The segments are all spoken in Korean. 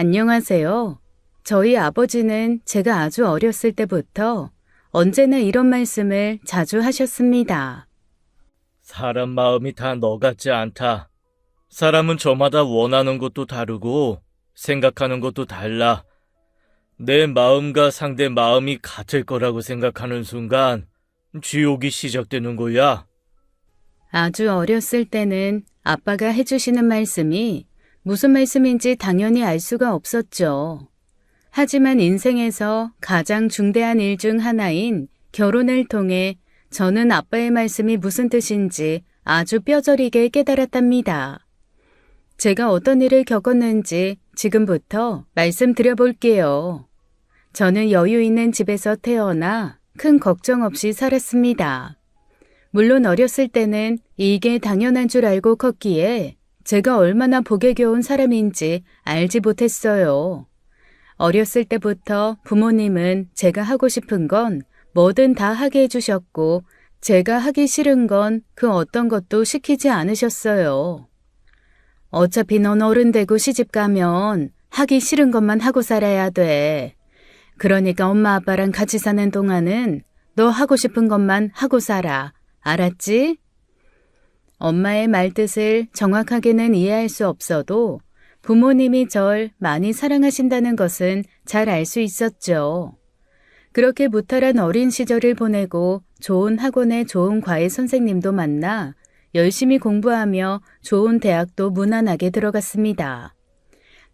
안녕하세요. 저희 아버지는 제가 아주 어렸을 때부터 언제나 이런 말씀을 자주 하셨습니다. 사람 마음이 다 너 같지 않다. 사람은 저마다 원하는 것도 다르고 생각하는 것도 달라. 내 마음과 상대 마음이 같을 거라고 생각하는 순간 지옥이 시작되는 거야. 아주 어렸을 때는 아빠가 해주시는 말씀이 무슨 말씀인지 당연히 알 수가 없었죠. 하지만 인생에서 가장 중대한 일 중 하나인 결혼을 통해 저는 아빠의 말씀이 무슨 뜻인지 아주 뼈저리게 깨달았답니다. 제가 어떤 일을 겪었는지 지금부터 말씀드려 볼게요. 저는 여유 있는 집에서 태어나 큰 걱정 없이 살았습니다. 물론 어렸을 때는 이게 당연한 줄 알고 컸기에 제가 얼마나 복에 겨운 사람인지 알지 못했어요. 어렸을 때부터 부모님은 제가 하고 싶은 건 뭐든 다 하게 해주셨고 제가 하기 싫은 건 그 어떤 것도 시키지 않으셨어요. 어차피 넌 어른 되고 시집 가면 하기 싫은 것만 하고 살아야 돼. 그러니까 엄마 아빠랑 같이 사는 동안은 너 하고 싶은 것만 하고 살아. 알았지? 엄마의 말뜻을 정확하게는 이해할 수 없어도 부모님이 절 많이 사랑하신다는 것은 잘 알 수 있었죠. 그렇게 무탈한 어린 시절을 보내고 좋은 학원에 좋은 과외 선생님도 만나 열심히 공부하며 좋은 대학도 무난하게 들어갔습니다.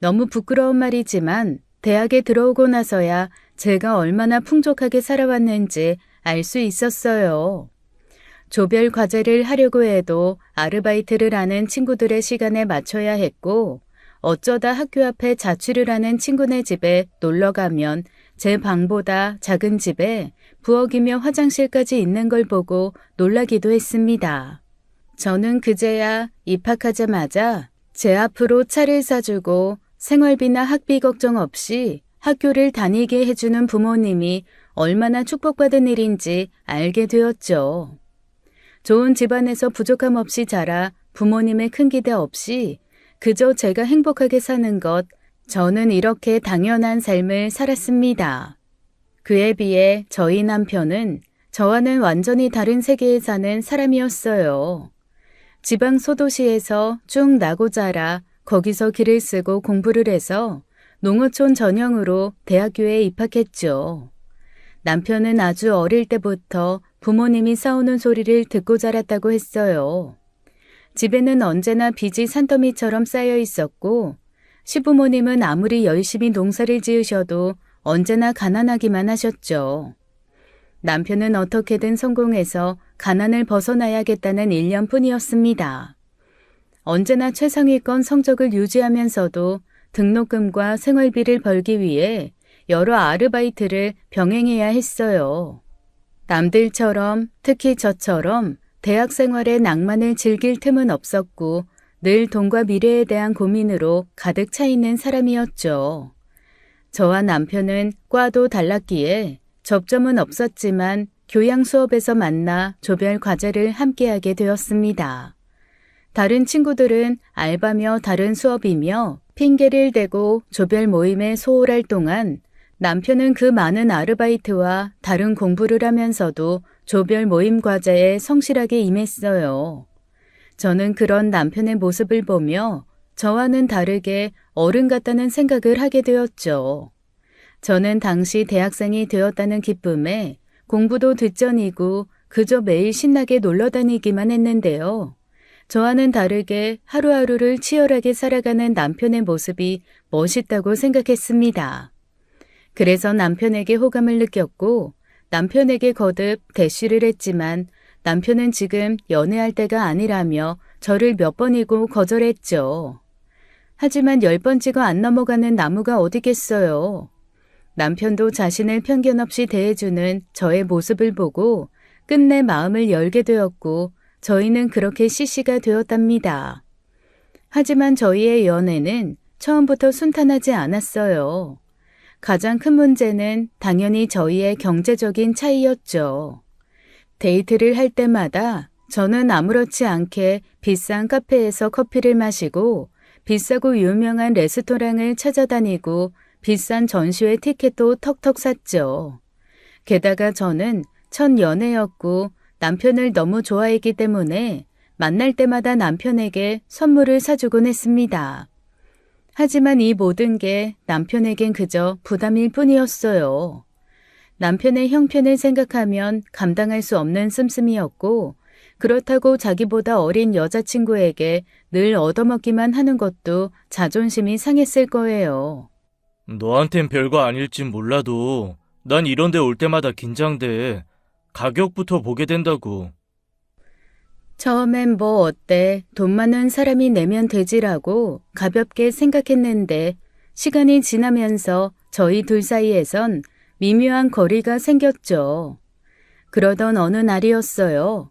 너무 부끄러운 말이지만 대학에 들어오고 나서야 제가 얼마나 풍족하게 살아왔는지 알 수 있었어요. 조별 과제를 하려고 해도 아르바이트를 하는 친구들의 시간에 맞춰야 했고 어쩌다 학교 앞에 자취를 하는 친구네 집에 놀러 가면 제 방보다 작은 집에 부엌이며 화장실까지 있는 걸 보고 놀라기도 했습니다. 저는 그제야 입학하자마자 제 앞으로 차를 사주고 생활비나 학비 걱정 없이 학교를 다니게 해주는 부모님이 얼마나 축복받은 일인지 알게 되었죠. 좋은 집안에서 부족함 없이 자라 부모님의 큰 기대 없이 그저 제가 행복하게 사는 것, 저는 이렇게 당연한 삶을 살았습니다. 그에 비해 저희 남편은 저와는 완전히 다른 세계에 사는 사람이었어요. 지방 소도시에서 쭉 나고 자라 거기서 길을 쓰고 공부를 해서 농어촌 전형으로 대학교에 입학했죠. 남편은 아주 어릴 때부터 부모님이 싸우는 소리를 듣고 자랐다고 했어요. 집에는 언제나 빚이 산더미처럼 쌓여 있었고 시부모님은 아무리 열심히 농사를 지으셔도 언제나 가난하기만 하셨죠. 남편은 어떻게든 성공해서 가난을 벗어나야겠다는 일념뿐이었습니다. 언제나 최상위권 성적을 유지하면서도 등록금과 생활비를 벌기 위해 여러 아르바이트를 병행해야 했어요. 남들처럼 특히 저처럼 대학 생활의 낭만을 즐길 틈은 없었고 늘 돈과 미래에 대한 고민으로 가득 차 있는 사람이었죠. 저와 남편은 과도 달랐기에 접점은 없었지만 교양 수업에서 만나 조별 과제를 함께하게 되었습니다. 다른 친구들은 알바며 다른 수업이며 핑계를 대고 조별 모임에 소홀할 동안 남편은 그 많은 아르바이트와 다른 공부를 하면서도 조별 모임 과제에 성실하게 임했어요. 저는 그런 남편의 모습을 보며 저와는 다르게 어른 같다는 생각을 하게 되었죠. 저는 당시 대학생이 되었다는 기쁨에 공부도 뒷전이고 그저 매일 신나게 놀러 다니기만 했는데요. 저와는 다르게 하루하루를 치열하게 살아가는 남편의 모습이 멋있다고 생각했습니다. 그래서 남편에게 호감을 느꼈고 남편에게 거듭 대쉬를 했지만 남편은 지금 연애할 때가 아니라며 저를 몇 번이고 거절했죠. 하지만 10번 찍어 안 넘어가는 나무가 어디겠어요. 남편도 자신을 편견 없이 대해주는 저의 모습을 보고 끝내 마음을 열게 되었고 저희는 그렇게 CC가 되었답니다. 하지만 저희의 연애는 처음부터 순탄하지 않았어요. 가장 큰 문제는 당연히 저희의 경제적인 차이였죠. 데이트를 할 때마다 저는 아무렇지 않게 비싼 카페에서 커피를 마시고 비싸고 유명한 레스토랑을 찾아다니고 비싼 전시회 티켓도 턱턱 샀죠. 게다가 저는 첫 연애였고 남편을 너무 좋아했기 때문에 만날 때마다 남편에게 선물을 사주곤 했습니다. 하지만 이 모든 게 남편에겐 그저 부담일 뿐이었어요. 남편의 형편을 생각하면 감당할 수 없는 씀씀이었고 그렇다고 자기보다 어린 여자친구에게 늘 얻어먹기만 하는 것도 자존심이 상했을 거예요. 너한텐 별거 아닐진 몰라도 난 이런 데 올 때마다 긴장돼. 가격부터 보게 된다고. 처음엔 뭐 어때, 돈 많은 사람이 내면 되지라고 가볍게 생각했는데 시간이 지나면서 저희 둘 사이에선 미묘한 거리가 생겼죠. 그러던 어느 날이었어요.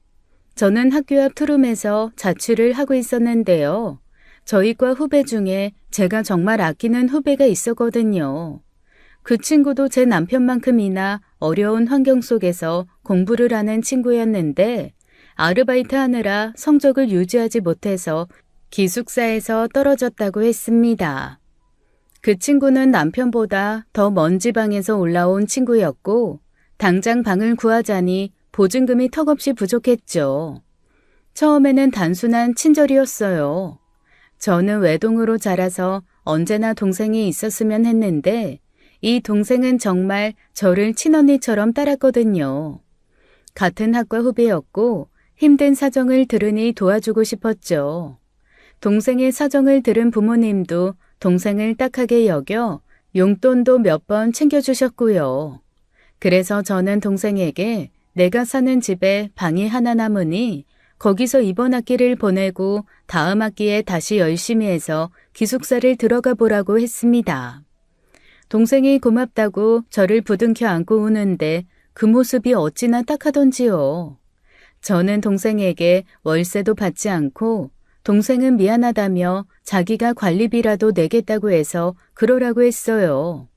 저는 학교 앞 투룸에서 자취를 하고 있었는데요. 저희 과 후배 중에 제가 정말 아끼는 후배가 있었거든요. 그 친구도 제 남편만큼이나 어려운 환경 속에서 공부를 하는 친구였는데 아르바이트 하느라 성적을 유지하지 못해서 기숙사에서 떨어졌다고 했습니다. 그 친구는 남편보다 더 먼 지방에서 올라온 친구였고 당장 방을 구하자니 보증금이 턱없이 부족했죠. 처음에는 단순한 친절이었어요. 저는 외동으로 자라서 언제나 동생이 있었으면 했는데 이 동생은 정말 저를 친언니처럼 따랐거든요. 같은 학과 후배였고 힘든 사정을 들으니 도와주고 싶었죠. 동생의 사정을 들은 부모님도 동생을 딱하게 여겨 용돈도 몇 번 챙겨주셨고요. 그래서 저는 동생에게 내가 사는 집에 방이 하나 남으니 거기서 이번 학기를 보내고 다음 학기에 다시 열심히 해서 기숙사를 들어가 보라고 했습니다. 동생이 고맙다고 저를 부둥켜 안고 우는데 그 모습이 어찌나 딱하던지요. 저는 동생에게 월세도 받지 않고 동생은 미안하다며 자기가 관리비라도 내겠다고 해서 그러라고 했어요.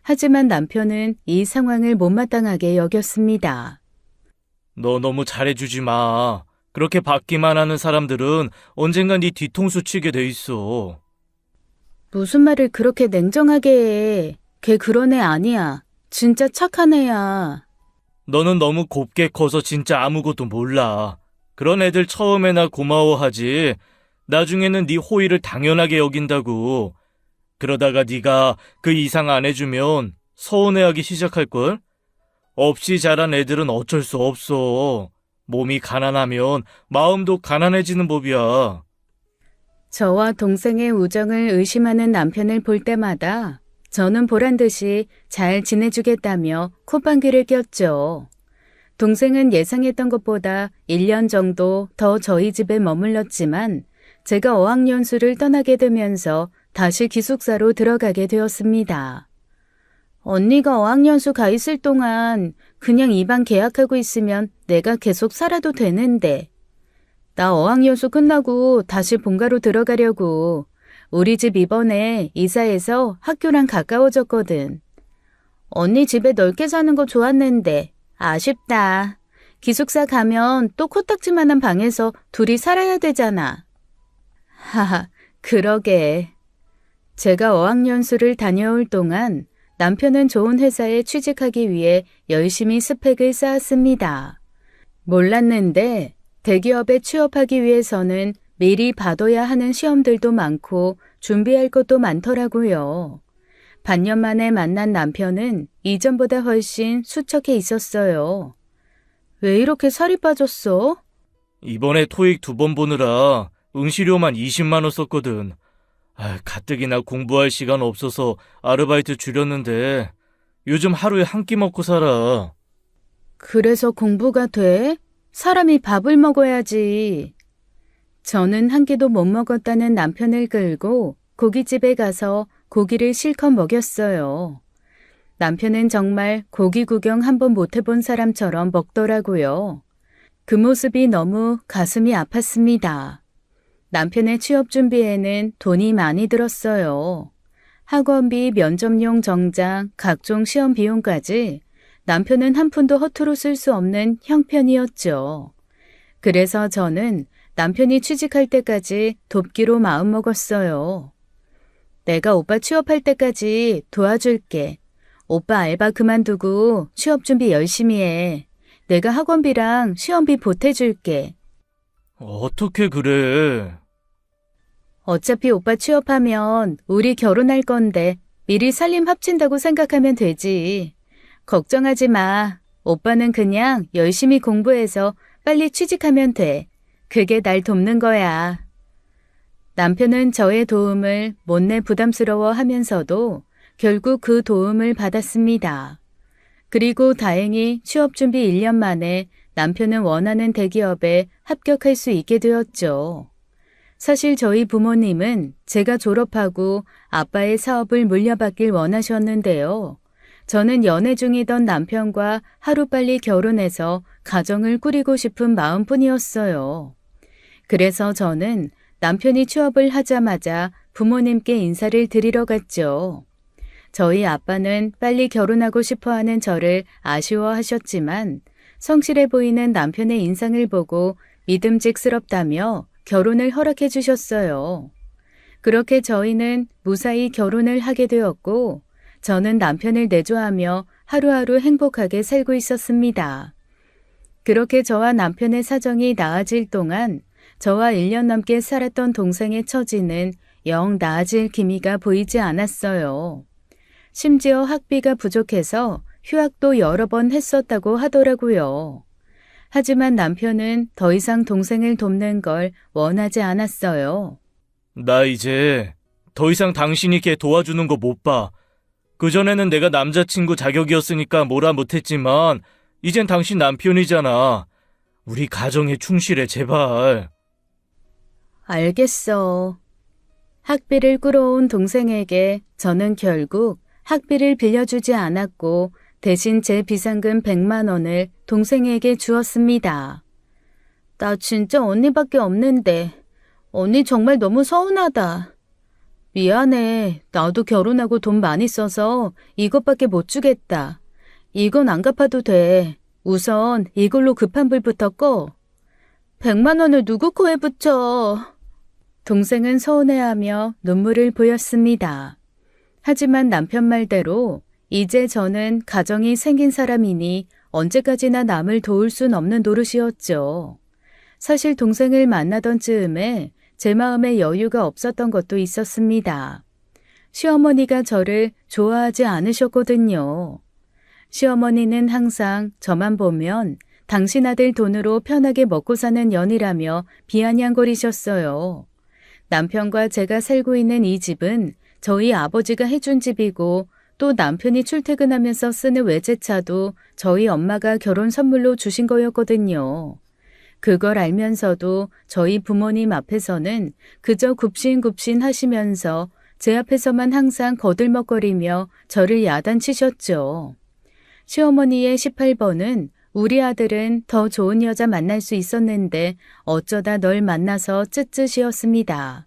하지만 남편은 이 상황을 못마땅하게 여겼습니다. 너 너무 잘해주지 마. 그렇게 받기만 하는 사람들은 언젠간 네 뒤통수 치게 돼 있어. 무슨 말을 그렇게 냉정하게 해. 걔 그런 애 아니야. 진짜 착한 애야. 너는 너무 곱게 커서 진짜 아무것도 몰라. 그런 애들 처음에나 고마워하지. 나중에는 네 호의를 당연하게 여긴다고. 그러다가 네가 그 이상 안 해주면 서운해하기 시작할걸? 없이 자란 애들은 어쩔 수 없어. 몸이 가난하면 마음도 가난해지는 법이야. 저와 동생의 우정을 의심하는 남편을 볼 때마다 저는 보란듯이 잘 지내주겠다며 콧방귀를 꼈죠. 동생은 예상했던 것보다 1년 정도 더 저희 집에 머물렀지만 제가 어학연수를 떠나게 되면서 다시 기숙사로 들어가게 되었습니다. 언니가 어학연수 가 있을 동안 그냥 이 방 계약하고 있으면 내가 계속 살아도 되는데. 나 어학연수 끝나고 다시 본가로 들어가려고. 우리 집 이번에 이사해서 학교랑 가까워졌거든. 언니 집에 넓게 사는 거 좋았는데 아쉽다. 기숙사 가면 또 코딱지만한 방에서 둘이 살아야 되잖아. 하하, 그러게. 제가 어학연수를 다녀올 동안 남편은 좋은 회사에 취직하기 위해 열심히 스펙을 쌓았습니다. 몰랐는데 대기업에 취업하기 위해서는 미리 봐둬야 하는 시험들도 많고 준비할 것도 많더라고요. 반년 만에 만난 남편은 이전보다 훨씬 수척해 있었어요. 왜 이렇게 살이 빠졌어? 이번에 토익 2번 보느라 응시료만 20만 원 썼거든. 가뜩이나 공부할 시간 없어서 아르바이트 줄였는데 요즘 하루에 한 끼 먹고 살아. 그래서 공부가 돼? 사람이 밥을 먹어야지. 저는 한 끼도 못 먹었다는 남편을 끌고 고깃집에 가서 고기를 실컷 먹였어요. 남편은 정말 고기 구경 한번 못 해본 사람처럼 먹더라고요. 그 모습이 너무 가슴이 아팠습니다. 남편의 취업 준비에는 돈이 많이 들었어요. 학원비, 면접용 정장, 각종 시험 비용까지 남편은 한 푼도 허투루 쓸 수 없는 형편이었죠. 그래서 저는 남편이 취직할 때까지 돕기로 마음먹었어요. 내가 오빠 취업할 때까지 도와줄게. 오빠 알바 그만두고 취업 준비 열심히 해. 내가 학원비랑 시험비 보태줄게. 어떻게 그래? 어차피 오빠 취업하면 우리 결혼할 건데 미리 살림 합친다고 생각하면 되지. 걱정하지 마. 오빠는 그냥 열심히 공부해서 빨리 취직하면 돼. 그게 날 돕는 거야. 남편은 저의 도움을 못내 부담스러워 하면서도 결국 그 도움을 받았습니다. 그리고 다행히 취업 준비 1년 만에 남편은 원하는 대기업에 합격할 수 있게 되었죠. 사실 저희 부모님은 제가 졸업하고 아빠의 사업을 물려받길 원하셨는데요. 저는 연애 중이던 남편과 하루빨리 결혼해서 가정을 꾸리고 싶은 마음뿐이었어요. 그래서 저는 남편이 취업을 하자마자 부모님께 인사를 드리러 갔죠. 저희 아빠는 빨리 결혼하고 싶어하는 저를 아쉬워하셨지만 성실해 보이는 남편의 인상을 보고 믿음직스럽다며 결혼을 허락해 주셨어요. 그렇게 저희는 무사히 결혼을 하게 되었고 저는 남편을 내조하며 하루하루 행복하게 살고 있었습니다. 그렇게 저와 남편의 사정이 나아질 동안 저와 1년 넘게 살았던 동생의 처지는 영 나아질 기미가 보이지 않았어요. 심지어 학비가 부족해서 휴학도 여러 번 했었다고 하더라고요. 하지만 남편은 더 이상 동생을 돕는 걸 원하지 않았어요. 나 이제 더 이상 당신이 걔 도와주는 거 못 봐. 그전에는 내가 남자친구 자격이었으니까 뭐라 못했지만 이젠 당신 남편이잖아. 우리 가정에 충실해, 제발. 알겠어. 학비를 끌어온 동생에게 저는 결국 학비를 빌려주지 않았고 대신 제 비상금 100만 원을 동생에게 주었습니다. 나 진짜 언니밖에 없는데 언니 정말 너무 서운하다. 미안해. 나도 결혼하고 돈 많이 써서 이것밖에 못 주겠다. 이건 안 갚아도 돼. 우선 이걸로 급한 불부터 꺼. 100만 원을 누구 코에 붙여. 동생은 서운해하며 눈물을 보였습니다. 하지만 남편 말대로 이제 저는 가정이 생긴 사람이니 언제까지나 남을 도울 순 없는 노릇이었죠. 사실 동생을 만나던 즈음에 제 마음에 여유가 없었던 것도 있었습니다. 시어머니가 저를 좋아하지 않으셨거든요. 시어머니는 항상 저만 보면 당신 아들 돈으로 편하게 먹고 사는 년이라며 비아냥거리셨어요. 남편과 제가 살고 있는 이 집은 저희 아버지가 해준 집이고 또 남편이 출퇴근하면서 쓰는 외제차도 저희 엄마가 결혼 선물로 주신 거였거든요. 그걸 알면서도 저희 부모님 앞에서는 그저 굽신굽신 하시면서 제 앞에서만 항상 거들먹거리며 저를 야단치셨죠. 시어머니의 18번은 우리 아들은 더 좋은 여자 만날 수 있었는데 어쩌다 널 만나서 쯧쯧이었습니다.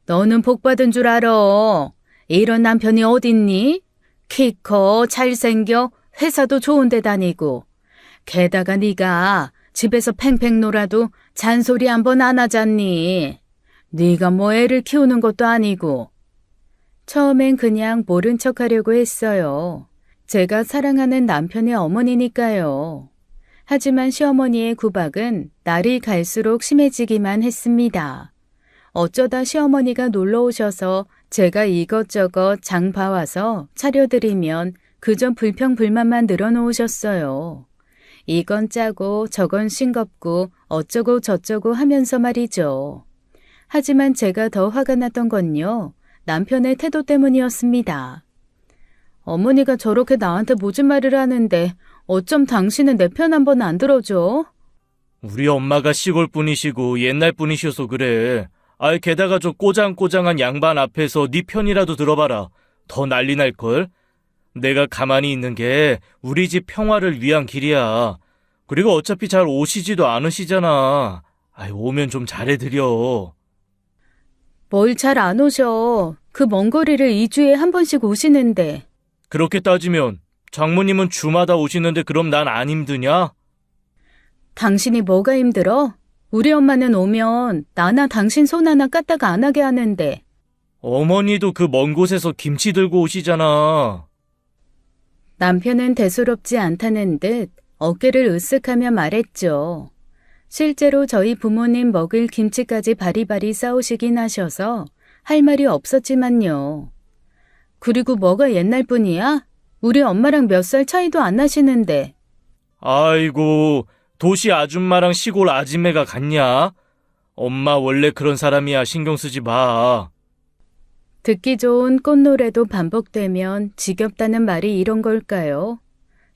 너는 복 받은 줄 알아. 이런 남편이 어딨니? 키 커, 잘생겨, 회사도 좋은 데 다니고. 게다가 네가 집에서 팽팽 놀아도 잔소리 한 번 안 하잖니. 네가 뭐 애를 키우는 것도 아니고. 처음엔 그냥 모른 척하려고 했어요. 제가 사랑하는 남편의 어머니니까요. 하지만 시어머니의 구박은 날이 갈수록 심해지기만 했습니다. 어쩌다 시어머니가 놀러 오셔서 제가 이것저것 장 봐와서 차려드리면 그저 불평불만만 늘어놓으셨어요. 이건 짜고 저건 싱겁고 어쩌고 저쩌고 하면서 말이죠. 하지만 제가 더 화가 났던 건요. 남편의 태도 때문이었습니다. 어머니가 저렇게 나한테 모진 말을 하는데 어쩜 당신은 내 편 한 번 안 들어줘? 우리 엄마가 시골 분이시고 옛날 분이셔서 그래. 아이 게다가 저 꼬장꼬장한 양반 앞에서 네 편이라도 들어봐라. 더 난리 날걸. 내가 가만히 있는 게 우리 집 평화를 위한 길이야. 그리고 어차피 잘 오시지도 않으시잖아. 아이 오면 좀 잘해드려. 뭘 잘 안 오셔. 그 먼 거리를 2주에 한 번씩 오시는데. 그렇게 따지면 장모님은 주마다 오시는데 그럼 난 안 힘드냐? 당신이 뭐가 힘들어? 우리 엄마는 오면 나나 당신 손 하나 까딱 안 하게 하는데. 어머니도 그 먼 곳에서 김치 들고 오시잖아. 남편은 대수롭지 않다는 듯 어깨를 으쓱하며 말했죠. 실제로 저희 부모님 먹을 김치까지 바리바리 싸우시긴 하셔서 할 말이 없었지만요. 그리고 뭐가 옛날 분이야? 우리 엄마랑 몇 살 차이도 안 나시는데. 아이고, 도시 아줌마랑 시골 아줌매가 같냐? 엄마 원래 그런 사람이야. 신경 쓰지 마. 듣기 좋은 꽃노래도 반복되면 지겹다는 말이 이런 걸까요?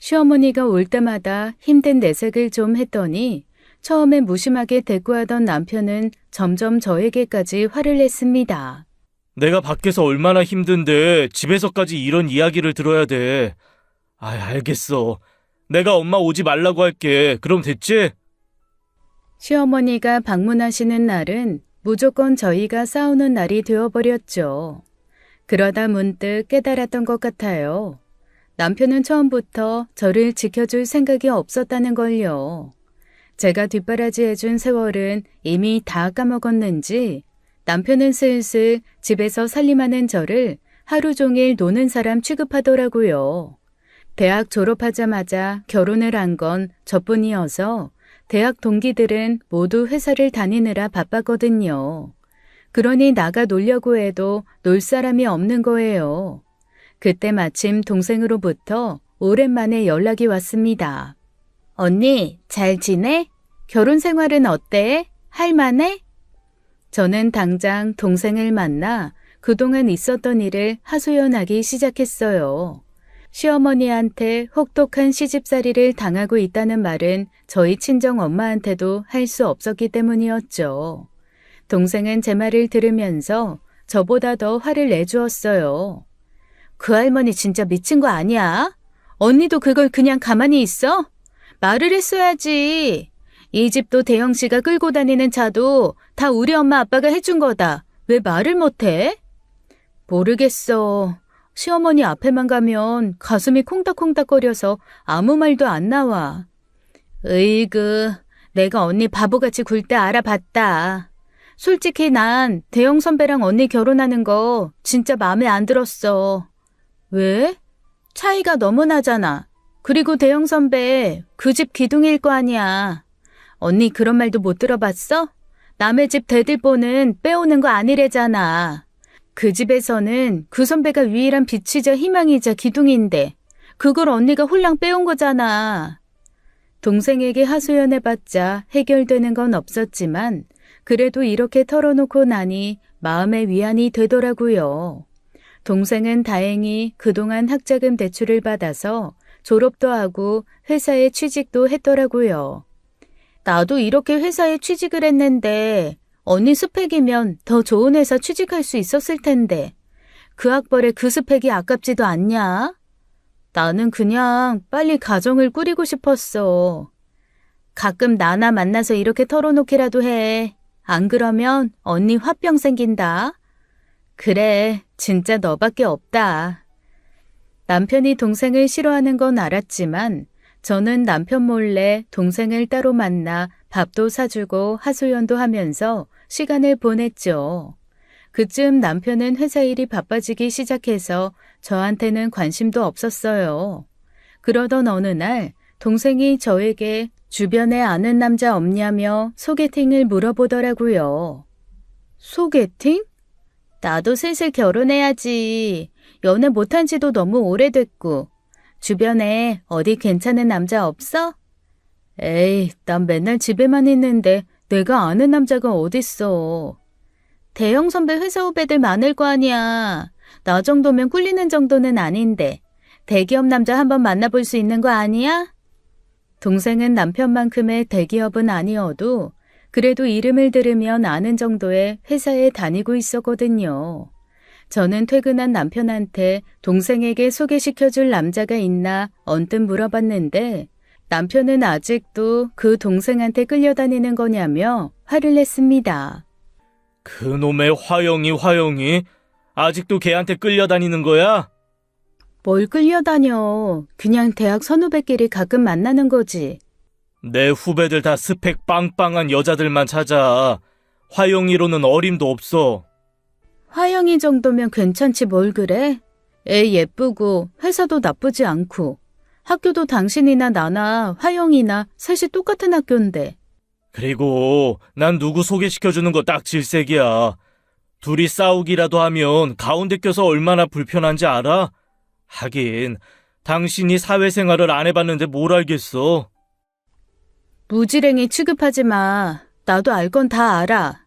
시어머니가 올 때마다 힘든 내색을 좀 했더니 처음에 무심하게 대꾸하던 남편은 점점 저에게까지 화를 냈습니다. 내가 밖에서 얼마나 힘든데 집에서까지 이런 이야기를 들어야 돼. 알겠어. 내가 엄마 오지 말라고 할게. 그럼 됐지? 시어머니가 방문하시는 날은 무조건 저희가 싸우는 날이 되어버렸죠. 그러다 문득 깨달았던 것 같아요. 남편은 처음부터 저를 지켜줄 생각이 없었다는 걸요. 제가 뒷바라지해준 세월은 이미 다 까먹었는지 남편은 슬슬 집에서 살림하는 저를 하루 종일 노는 사람 취급하더라고요. 대학 졸업하자마자 결혼을 한 건 저뿐이어서 대학 동기들은 모두 회사를 다니느라 바빴거든요. 그러니 나가 놀려고 해도 놀 사람이 없는 거예요. 그때 마침 동생으로부터 오랜만에 연락이 왔습니다. 언니, 잘 지내? 결혼 생활은 어때? 할만해? 저는 당장 동생을 만나 그동안 있었던 일을 하소연하기 시작했어요. 시어머니한테 혹독한 시집살이를 당하고 있다는 말은 저희 친정 엄마한테도 할 수 없었기 때문이었죠. 동생은 제 말을 들으면서 저보다 더 화를 내주었어요. 그 할머니 진짜 미친 거 아니야? 언니도 그걸 그냥 가만히 있어? 말을 했어야지. 이 집도 대영 씨가 끌고 다니는 차도 다 우리 엄마 아빠가 해준 거다. 왜 말을 못해? 모르겠어. 시어머니 앞에만 가면 가슴이 콩닥콩닥거려서 아무 말도 안 나와. 으이그, 내가 언니 바보같이 굴 때 알아봤다. 솔직히 난 대영 선배랑 언니 결혼하는 거 진짜 마음에 안 들었어. 왜? 차이가 너무 나잖아. 그리고 대영 선배 그 집 기둥일 거 아니야. 언니 그런 말도 못 들어봤어? 남의 집 대들보는 빼오는 거 아니래잖아. 그 집에서는 그 선배가 유일한 빛이자 희망이자 기둥인데 그걸 언니가 홀랑 빼온 거잖아. 동생에게 하소연해봤자 해결되는 건 없었지만 그래도 이렇게 털어놓고 나니 마음의 위안이 되더라고요. 동생은 다행히 그동안 학자금 대출을 받아서 졸업도 하고 회사에 취직도 했더라고요. 나도 이렇게 회사에 취직을 했는데 언니 스펙이면 더 좋은 회사 취직할 수 있었을 텐데 그 학벌에 그 스펙이 아깝지도 않냐? 나는 그냥 빨리 가정을 꾸리고 싶었어. 가끔 나나 만나서 이렇게 털어놓기라도 해. 안 그러면 언니 화병 생긴다. 그래, 진짜 너밖에 없다. 남편이 동생을 싫어하는 건 알았지만 저는 남편 몰래 동생을 따로 만나 밥도 사주고 하소연도 하면서 시간을 보냈죠. 그쯤 남편은 회사 일이 바빠지기 시작해서 저한테는 관심도 없었어요. 그러던 어느 날 동생이 저에게 주변에 아는 남자 없냐며 소개팅을 물어보더라고요. 소개팅? 나도 슬슬 결혼해야지. 연애 못한 지도 너무 오래됐고. 주변에 어디 괜찮은 남자 없어? 에이, 난 맨날 집에만 있는데 내가 아는 남자가 어딨어. 대형 선배 회사 후배들 많을 거 아니야. 나 정도면 꿀리는 정도는 아닌데 대기업 남자 한번 만나볼 수 있는 거 아니야? 동생은 남편만큼의 대기업은 아니어도 그래도 이름을 들으면 아는 정도의 회사에 다니고 있었거든요. 저는 퇴근한 남편한테 동생에게 소개시켜줄 남자가 있나 언뜻 물어봤는데 남편은 아직도 그 동생한테 끌려다니는 거냐며 화를 냈습니다. 그놈의 화영이 아직도 걔한테 끌려다니는 거야? 뭘 끌려다녀. 그냥 대학 선후배끼리 가끔 만나는 거지. 내 후배들 다 스펙 빵빵한 여자들만 찾아. 화영이로는 어림도 없어. 화영이 정도면 괜찮지 뭘 그래? 애 예쁘고 회사도 나쁘지 않고 학교도 당신이나 나나 화영이나 셋이 똑같은 학교인데. 그리고 난 누구 소개시켜주는 거 딱 질색이야. 둘이 싸우기라도 하면 가운데 껴서 얼마나 불편한지 알아? 하긴 당신이 사회생활을 안 해봤는데 뭘 알겠어. 무지랭이 취급하지 마. 나도 알 건 다 알아.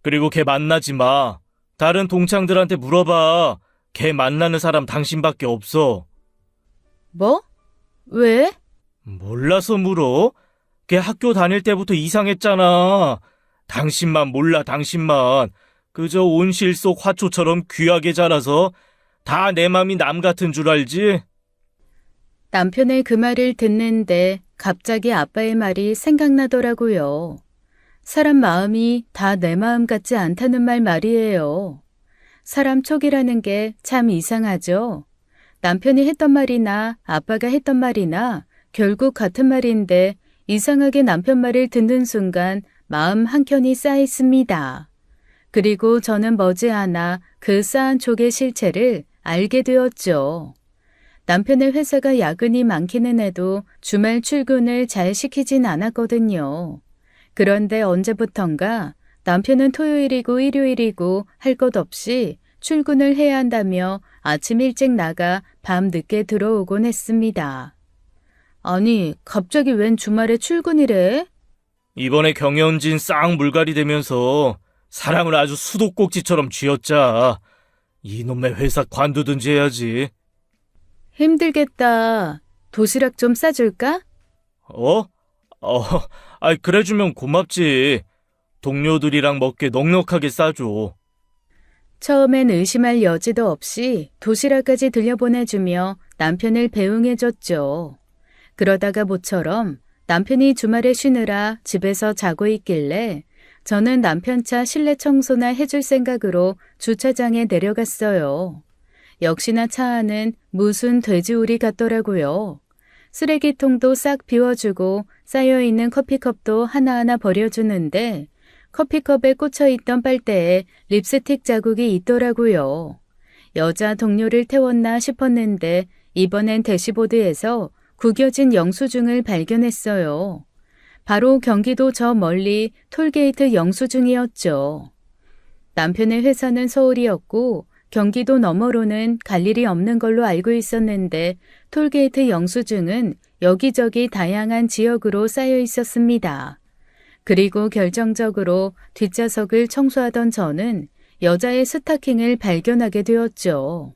그리고 걔 만나지 마. 다른 동창들한테 물어봐. 걔 만나는 사람 당신밖에 없어. 뭐? 왜? 몰라서 물어? 걔 학교 다닐 때부터 이상했잖아. 당신만 몰라, 당신만. 그저 온실 속 화초처럼 귀하게 자라서 다 내 맘이 남 같은 줄 알지? 남편의 그 말을 듣는데 갑자기 아빠의 말이 생각나더라고요. 사람 마음이 다 내 마음 같지 않다는 말 말이에요. 사람 촉이라는 게 참 이상하죠. 남편이 했던 말이나 아빠가 했던 말이나 결국 같은 말인데 이상하게 남편 말을 듣는 순간 마음 한켠이 쌓였습니다. 그리고 저는 머지않아 그 쌓은 촉의 실체를 알게 되었죠. 남편의 회사가 야근이 많기는 해도 주말 출근을 잘 시키진 않았거든요. 그런데 언제부턴가 남편은 토요일이고 일요일이고 할 것 없이 출근을 해야 한다며 아침 일찍 나가 밤 늦게 들어오곤 했습니다. 아니, 갑자기 웬 주말에 출근이래? 이번에 경연진 싹 물갈이 되면서 사람을 아주 수도꼭지처럼 쥐었자. 이놈의 회사 관두든지 해야지. 힘들겠다. 도시락 좀 싸줄까? 어? 그래주면 고맙지. 동료들이랑 먹게 넉넉하게 싸줘. 처음엔 의심할 여지도 없이 도시락까지 들려보내주며 남편을 배웅해줬죠. 그러다가 모처럼 남편이 주말에 쉬느라 집에서 자고 있길래 저는 남편 차 실내 청소나 해줄 생각으로 주차장에 내려갔어요. 역시나 차 안은 무슨 돼지우리 같더라고요. 쓰레기통도 싹 비워주고 쌓여있는 커피컵도 하나하나 버려주는데 커피컵에 꽂혀있던 빨대에 립스틱 자국이 있더라고요. 여자 동료를 태웠나 싶었는데 이번엔 대시보드에서 구겨진 영수증을 발견했어요. 바로 경기도 저 멀리 톨게이트 영수증이었죠. 남편의 회사는 서울이었고 경기도 너머로는 갈 일이 없는 걸로 알고 있었는데 톨게이트 영수증은 여기저기 다양한 지역으로 쌓여 있었습니다. 그리고 결정적으로 뒷좌석을 청소하던 저는 여자의 스타킹을 발견하게 되었죠.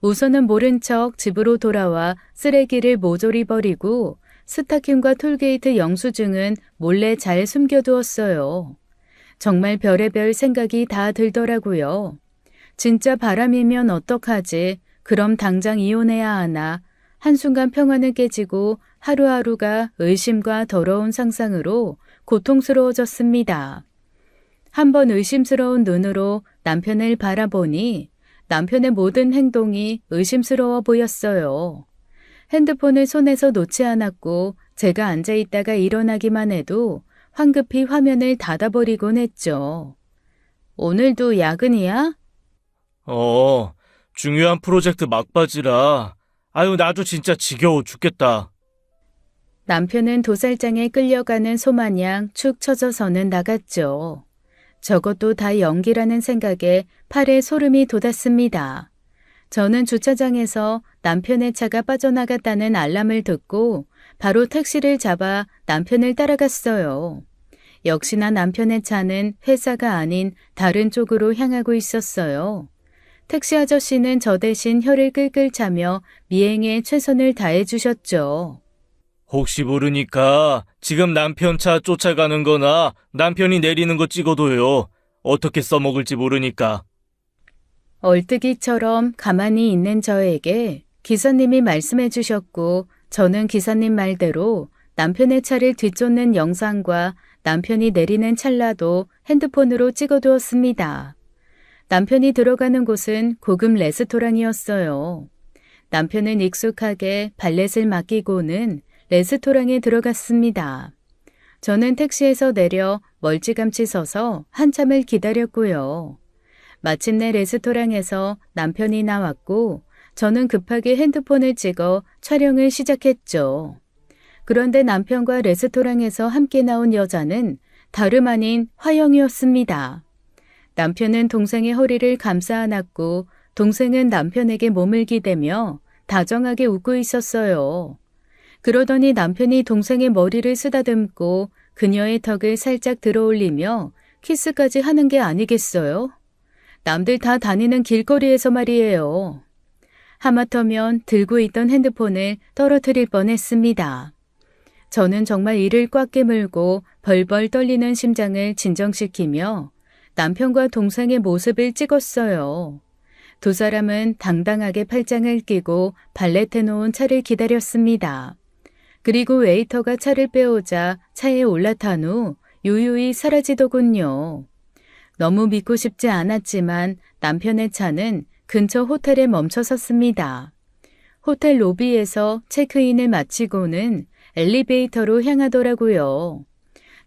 우선은 모른 척 집으로 돌아와 쓰레기를 모조리 버리고 스타킹과 톨게이트 영수증은 몰래 잘 숨겨두었어요. 정말 별의별 생각이 다 들더라고요. 진짜 바람이면 어떡하지? 그럼 당장 이혼해야 하나? 한순간 평화는 깨지고 하루하루가 의심과 더러운 상상으로 고통스러워졌습니다. 한번 의심스러운 눈으로 남편을 바라보니 남편의 모든 행동이 의심스러워 보였어요. 핸드폰을 손에서 놓지 않았고 제가 앉아있다가 일어나기만 해도 황급히 화면을 닫아버리곤 했죠. 오늘도 야근이야? 중요한 프로젝트 막바지라. 아유, 나도 진짜 지겨워 죽겠다. 남편은 도살장에 끌려가는 소마냥 축 처져서는 나갔죠. 저것도 다 연기라는 생각에 팔에 소름이 돋았습니다. 저는 주차장에서 남편의 차가 빠져나갔다는 알람을 듣고 바로 택시를 잡아 남편을 따라갔어요. 역시나 남편의 차는 회사가 아닌 다른 쪽으로 향하고 있었어요. 택시 아저씨는 저 대신 혀를 끌끌 차며 미행에 최선을 다해 주셨죠. 혹시 모르니까 지금 남편 차 쫓아가는 거나 남편이 내리는 거 찍어둬요. 어떻게 써먹을지 모르니까. 얼뜨기처럼 가만히 있는 저에게 기사님이 말씀해 주셨고 저는 기사님 말대로 남편의 차를 뒤쫓는 영상과 남편이 내리는 찰나도 핸드폰으로 찍어두었습니다. 남편이 들어가는 곳은 고급 레스토랑이었어요. 남편은 익숙하게 발렛을 맡기고는 레스토랑에 들어갔습니다. 저는 택시에서 내려 멀찌감치 서서 한참을 기다렸고요. 마침내 레스토랑에서 남편이 나왔고 저는 급하게 핸드폰을 찍어 촬영을 시작했죠. 그런데 남편과 레스토랑에서 함께 나온 여자는 다름 아닌 화영이었습니다. 남편은 동생의 허리를 감싸 안았고 동생은 남편에게 몸을 기대며 다정하게 웃고 있었어요. 그러더니 남편이 동생의 머리를 쓰다듬고 그녀의 턱을 살짝 들어올리며 키스까지 하는 게 아니겠어요? 남들 다 다니는 길거리에서 말이에요. 하마터면 들고 있던 핸드폰을 떨어뜨릴 뻔했습니다. 저는 정말 이를 꽉 깨물고 벌벌 떨리는 심장을 진정시키며 남편과 동생의 모습을 찍었어요. 두 사람은 당당하게 팔짱을 끼고 발렛해 놓은 차를 기다렸습니다. 그리고 웨이터가 차를 빼오자 차에 올라탄 후 유유히 사라지더군요. 너무 믿고 싶지 않았지만 남편의 차는 근처 호텔에 멈춰 섰습니다. 호텔 로비에서 체크인을 마치고는 엘리베이터로 향하더라고요.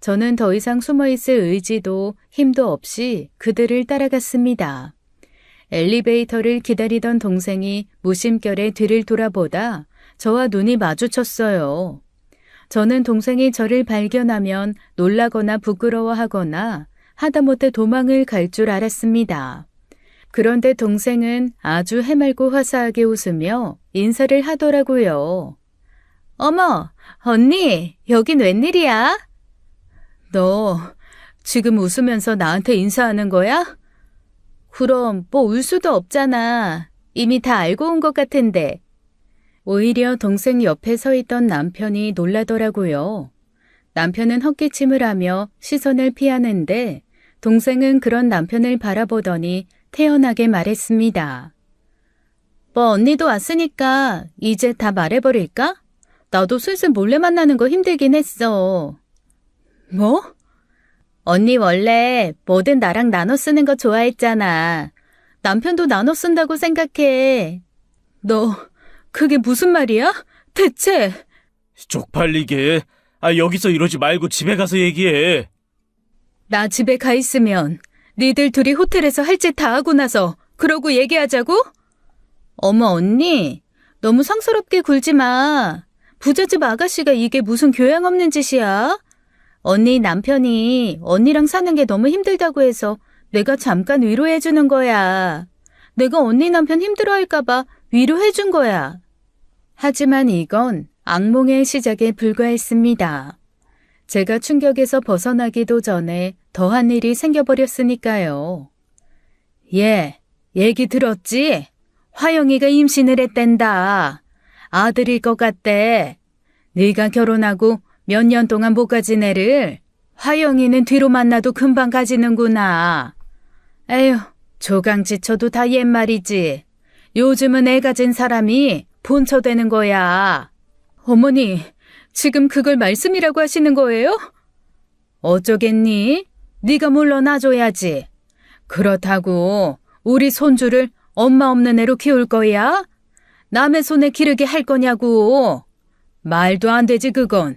저는 더 이상 숨어있을 의지도 힘도 없이 그들을 따라갔습니다. 엘리베이터를 기다리던 동생이 무심결에 뒤를 돌아보다 저와 눈이 마주쳤어요. 저는 동생이 저를 발견하면 놀라거나 부끄러워하거나 하다못해 도망을 갈 줄 알았습니다. 그런데 동생은 아주 해맑고 화사하게 웃으며 인사를 하더라고요. 어머, 언니, 여긴 웬일이야? 너 지금 웃으면서 나한테 인사하는 거야? 그럼 뭐 울 수도 없잖아. 이미 다 알고 온 것 같은데. 오히려 동생 옆에 서 있던 남편이 놀라더라고요. 남편은 헛기침을 하며 시선을 피하는데 동생은 그런 남편을 바라보더니 태연하게 말했습니다. 뭐 언니도 왔으니까 이제 다 말해버릴까? 나도 슬슬 몰래 만나는 거 힘들긴 했어. 뭐? 언니 원래 뭐든 나랑 나눠 쓰는 거 좋아했잖아. 남편도 나눠 쓴다고 생각해. 너 그게 무슨 말이야? 대체? 쪽팔리게. 여기서 이러지 말고 집에 가서 얘기해. 나 집에 가 있으면 니들 둘이 호텔에서 할 짓 다 하고 나서 그러고 얘기하자고? 어머 언니, 너무 상스럽게 굴지 마. 부잣집 아가씨가 이게 무슨 교양 없는 짓이야? 언니 남편이 언니랑 사는 게 너무 힘들다고 해서 내가 잠깐 위로해 주는 거야. 내가 언니 남편 힘들어할까 봐 위로해 준 거야. 하지만 이건 악몽의 시작에 불과했습니다. 제가 충격에서 벗어나기도 전에 더한 일이 생겨버렸으니까요. 얘기 들었지? 화영이가 임신을 했댄다. 아들일 것 같대. 네가 결혼하고 몇 년 동안 못 가진 애를 화영이는 뒤로 만나도 금방 가지는구나. 에휴, 조강지쳐도 다 옛말이지. 요즘은 애 가진 사람이 본처되는 거야. 어머니, 지금 그걸 말씀이라고 하시는 거예요? 어쩌겠니? 네가 물러나줘야지. 그렇다고 우리 손주를 엄마 없는 애로 키울 거야? 남의 손에 기르게 할 거냐고. 말도 안 되지 그건.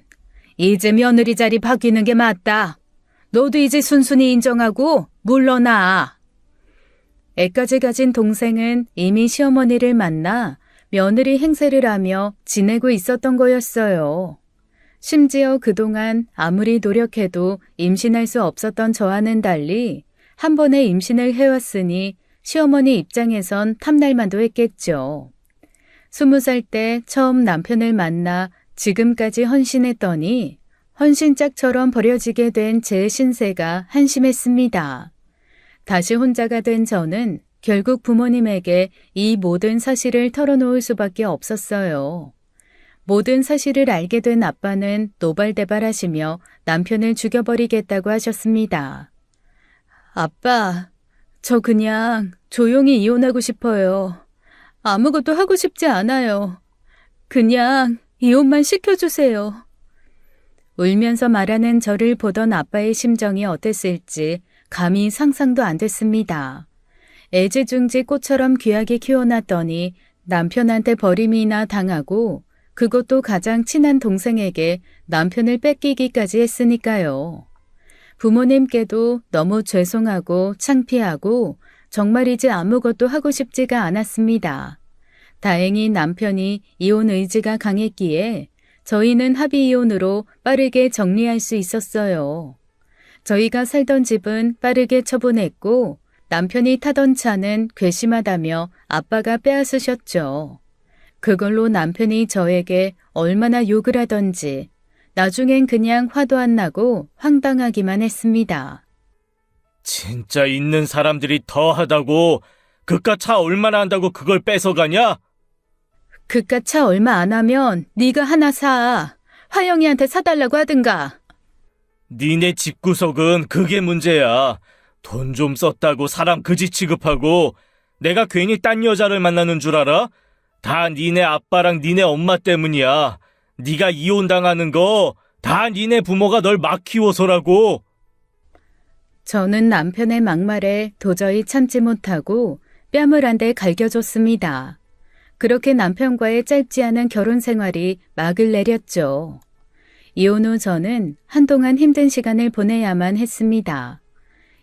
이제 며느리 자리 바뀌는 게 맞다. 너도 이제 순순히 인정하고 물러나. 애까지 가진 동생은 이미 시어머니를 만나 며느리 행세를 하며 지내고 있었던 거였어요. 심지어 그동안 아무리 노력해도 임신할 수 없었던 저와는 달리 한 번에 임신을 해왔으니 시어머니 입장에선 탐날만도 했겠죠. 20살 때 처음 남편을 만나 지금까지 헌신했더니 헌신짝처럼 버려지게 된 제 신세가 한심했습니다. 다시 혼자가 된 저는 결국 부모님에게 이 모든 사실을 털어놓을 수밖에 없었어요. 모든 사실을 알게 된 아빠는 노발대발하시며 남편을 죽여버리겠다고 하셨습니다. 아빠, 저 그냥 조용히 이혼하고 싶어요. 아무것도 하고 싶지 않아요. 그냥 이혼만 시켜주세요. 울면서 말하는 저를 보던 아빠의 심정이 어땠을지 감히 상상도 안 됐습니다. 애지중지 꽃처럼 귀하게 키워놨더니 남편한테 버림이나 당하고 그것도 가장 친한 동생에게 남편을 뺏기기까지 했으니까요. 부모님께도 너무 죄송하고 창피하고 정말이지 아무것도 하고 싶지가 않았습니다. 다행히 남편이 이혼 의지가 강했기에 저희는 합의 이혼으로 빠르게 정리할 수 있었어요. 저희가 살던 집은 빠르게 처분했고 남편이 타던 차는 괘씸하다며 아빠가 빼앗으셨죠. 그걸로 남편이 저에게 얼마나 욕을 하던지 나중엔 그냥 화도 안 나고 황당하기만 했습니다. 진짜 있는 사람들이 더 하다고 그깟 차 얼마나 한다고 그걸 뺏어가냐? 그깟 차 얼마 안 하면 네가 하나 사. 화영이한테 사달라고 하든가. 니네 집구석은 그게 문제야. 돈 좀 썼다고 사람 그지 취급하고 내가 괜히 딴 여자를 만나는 줄 알아? 다 니네 아빠랑 니네 엄마 때문이야. 니가 이혼당하는 거 다 니네 부모가 널 막 키워서라고. 저는 남편의 막말에 도저히 참지 못하고 뺨을 한 대 갈겨줬습니다. 그렇게 남편과의 짧지 않은 결혼 생활이 막을 내렸죠. 이혼 후 저는 한동안 힘든 시간을 보내야만 했습니다.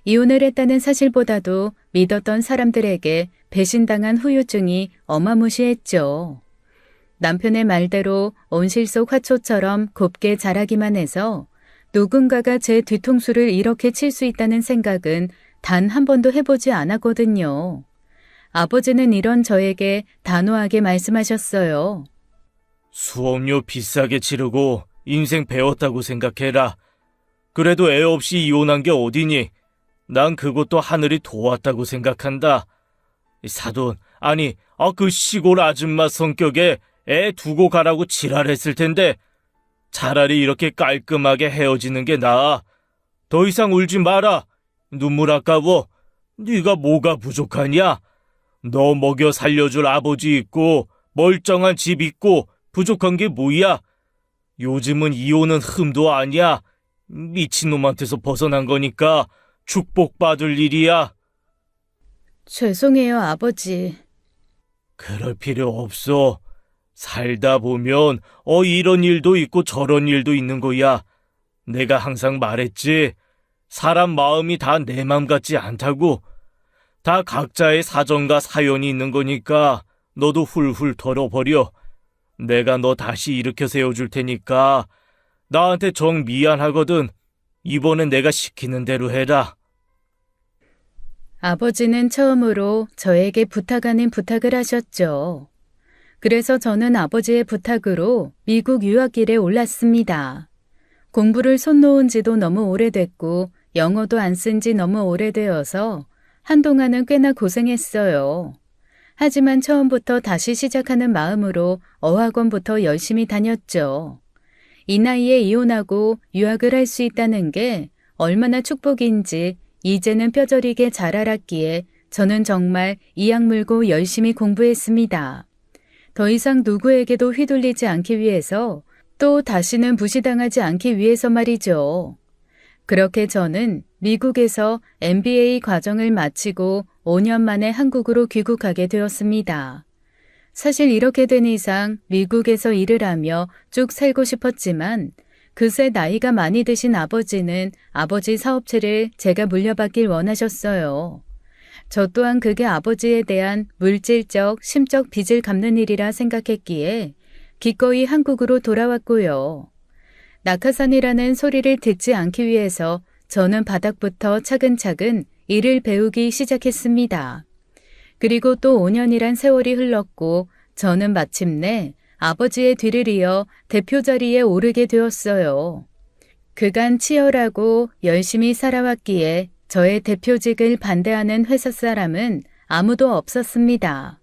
이혼을 했다는 사실보다도 믿었던 사람들에게 배신당한 후유증이 어마무시했죠. 남편의 말대로 온실 속 화초처럼 곱게 자라기만 해서 누군가가 제 뒤통수를 이렇게 칠 수 있다는 생각은 단 한 번도 해보지 않았거든요. 아버지는 이런 저에게 단호하게 말씀하셨어요. 수업료 비싸게 치르고 인생 배웠다고 생각해라. 그래도 애 없이 이혼한 게 어디니? 난 그것도 하늘이 도왔다고 생각한다. 사돈, 아니, 그 시골 아줌마 성격에 애 두고 가라고 지랄했을 텐데 차라리 이렇게 깔끔하게 헤어지는 게 나아. 더 이상 울지 마라. 눈물 아까워. 네가 뭐가 부족하냐? 너 먹여 살려줄 아버지 있고 멀쩡한 집 있고 부족한 게 뭐야? 요즘은 이혼은 흠도 아니야. 미친놈한테서 벗어난 거니까 축복받을 일이야. 죄송해요, 아버지. 그럴 필요 없어. 살다 보면 이런 일도 있고 저런 일도 있는 거야. 내가 항상 말했지. 사람 마음이 다 내 맘 같지 않다고. 다 각자의 사정과 사연이 있는 거니까 너도 훌훌 털어버려. 내가 너 다시 일으켜 세워줄 테니까 나한테 정 미안하거든. 이번엔 내가 시키는 대로 해라. 아버지는 처음으로 저에게 부탁 아닌 부탁을 하셨죠. 그래서 저는 아버지의 부탁으로 미국 유학길에 올랐습니다. 공부를 손 놓은 지도 너무 오래됐고 영어도 안 쓴 지 너무 오래되어서 한동안은 꽤나 고생했어요. 하지만 처음부터 다시 시작하는 마음으로 어학원부터 열심히 다녔죠. 이 나이에 이혼하고 유학을 할 수 있다는 게 얼마나 축복인지 이제는 뼈저리게 잘 알았기에 저는 정말 이악 물고 열심히 공부했습니다. 더 이상 누구에게도 휘둘리지 않기 위해서 또 다시는 무시당하지 않기 위해서 말이죠. 그렇게 저는 미국에서 MBA 과정을 마치고 5년 만에 한국으로 귀국하게 되었습니다. 사실 이렇게 된 이상 미국에서 일을 하며 쭉 살고 싶었지만 그새 나이가 많이 드신 아버지는 아버지 사업체를 제가 물려받길 원하셨어요. 저 또한 그게 아버지에 대한 물질적, 심적 빚을 갚는 일이라 생각했기에 기꺼이 한국으로 돌아왔고요. 낙하산이라는 소리를 듣지 않기 위해서 저는 바닥부터 차근차근 일을 배우기 시작했습니다. 그리고 또 5년이란 세월이 흘렀고 저는 마침내 아버지의 뒤를 이어 대표 자리에 오르게 되었어요. 그간 치열하고 열심히 살아왔기에 저의 대표직을 반대하는 회사 사람은 아무도 없었습니다.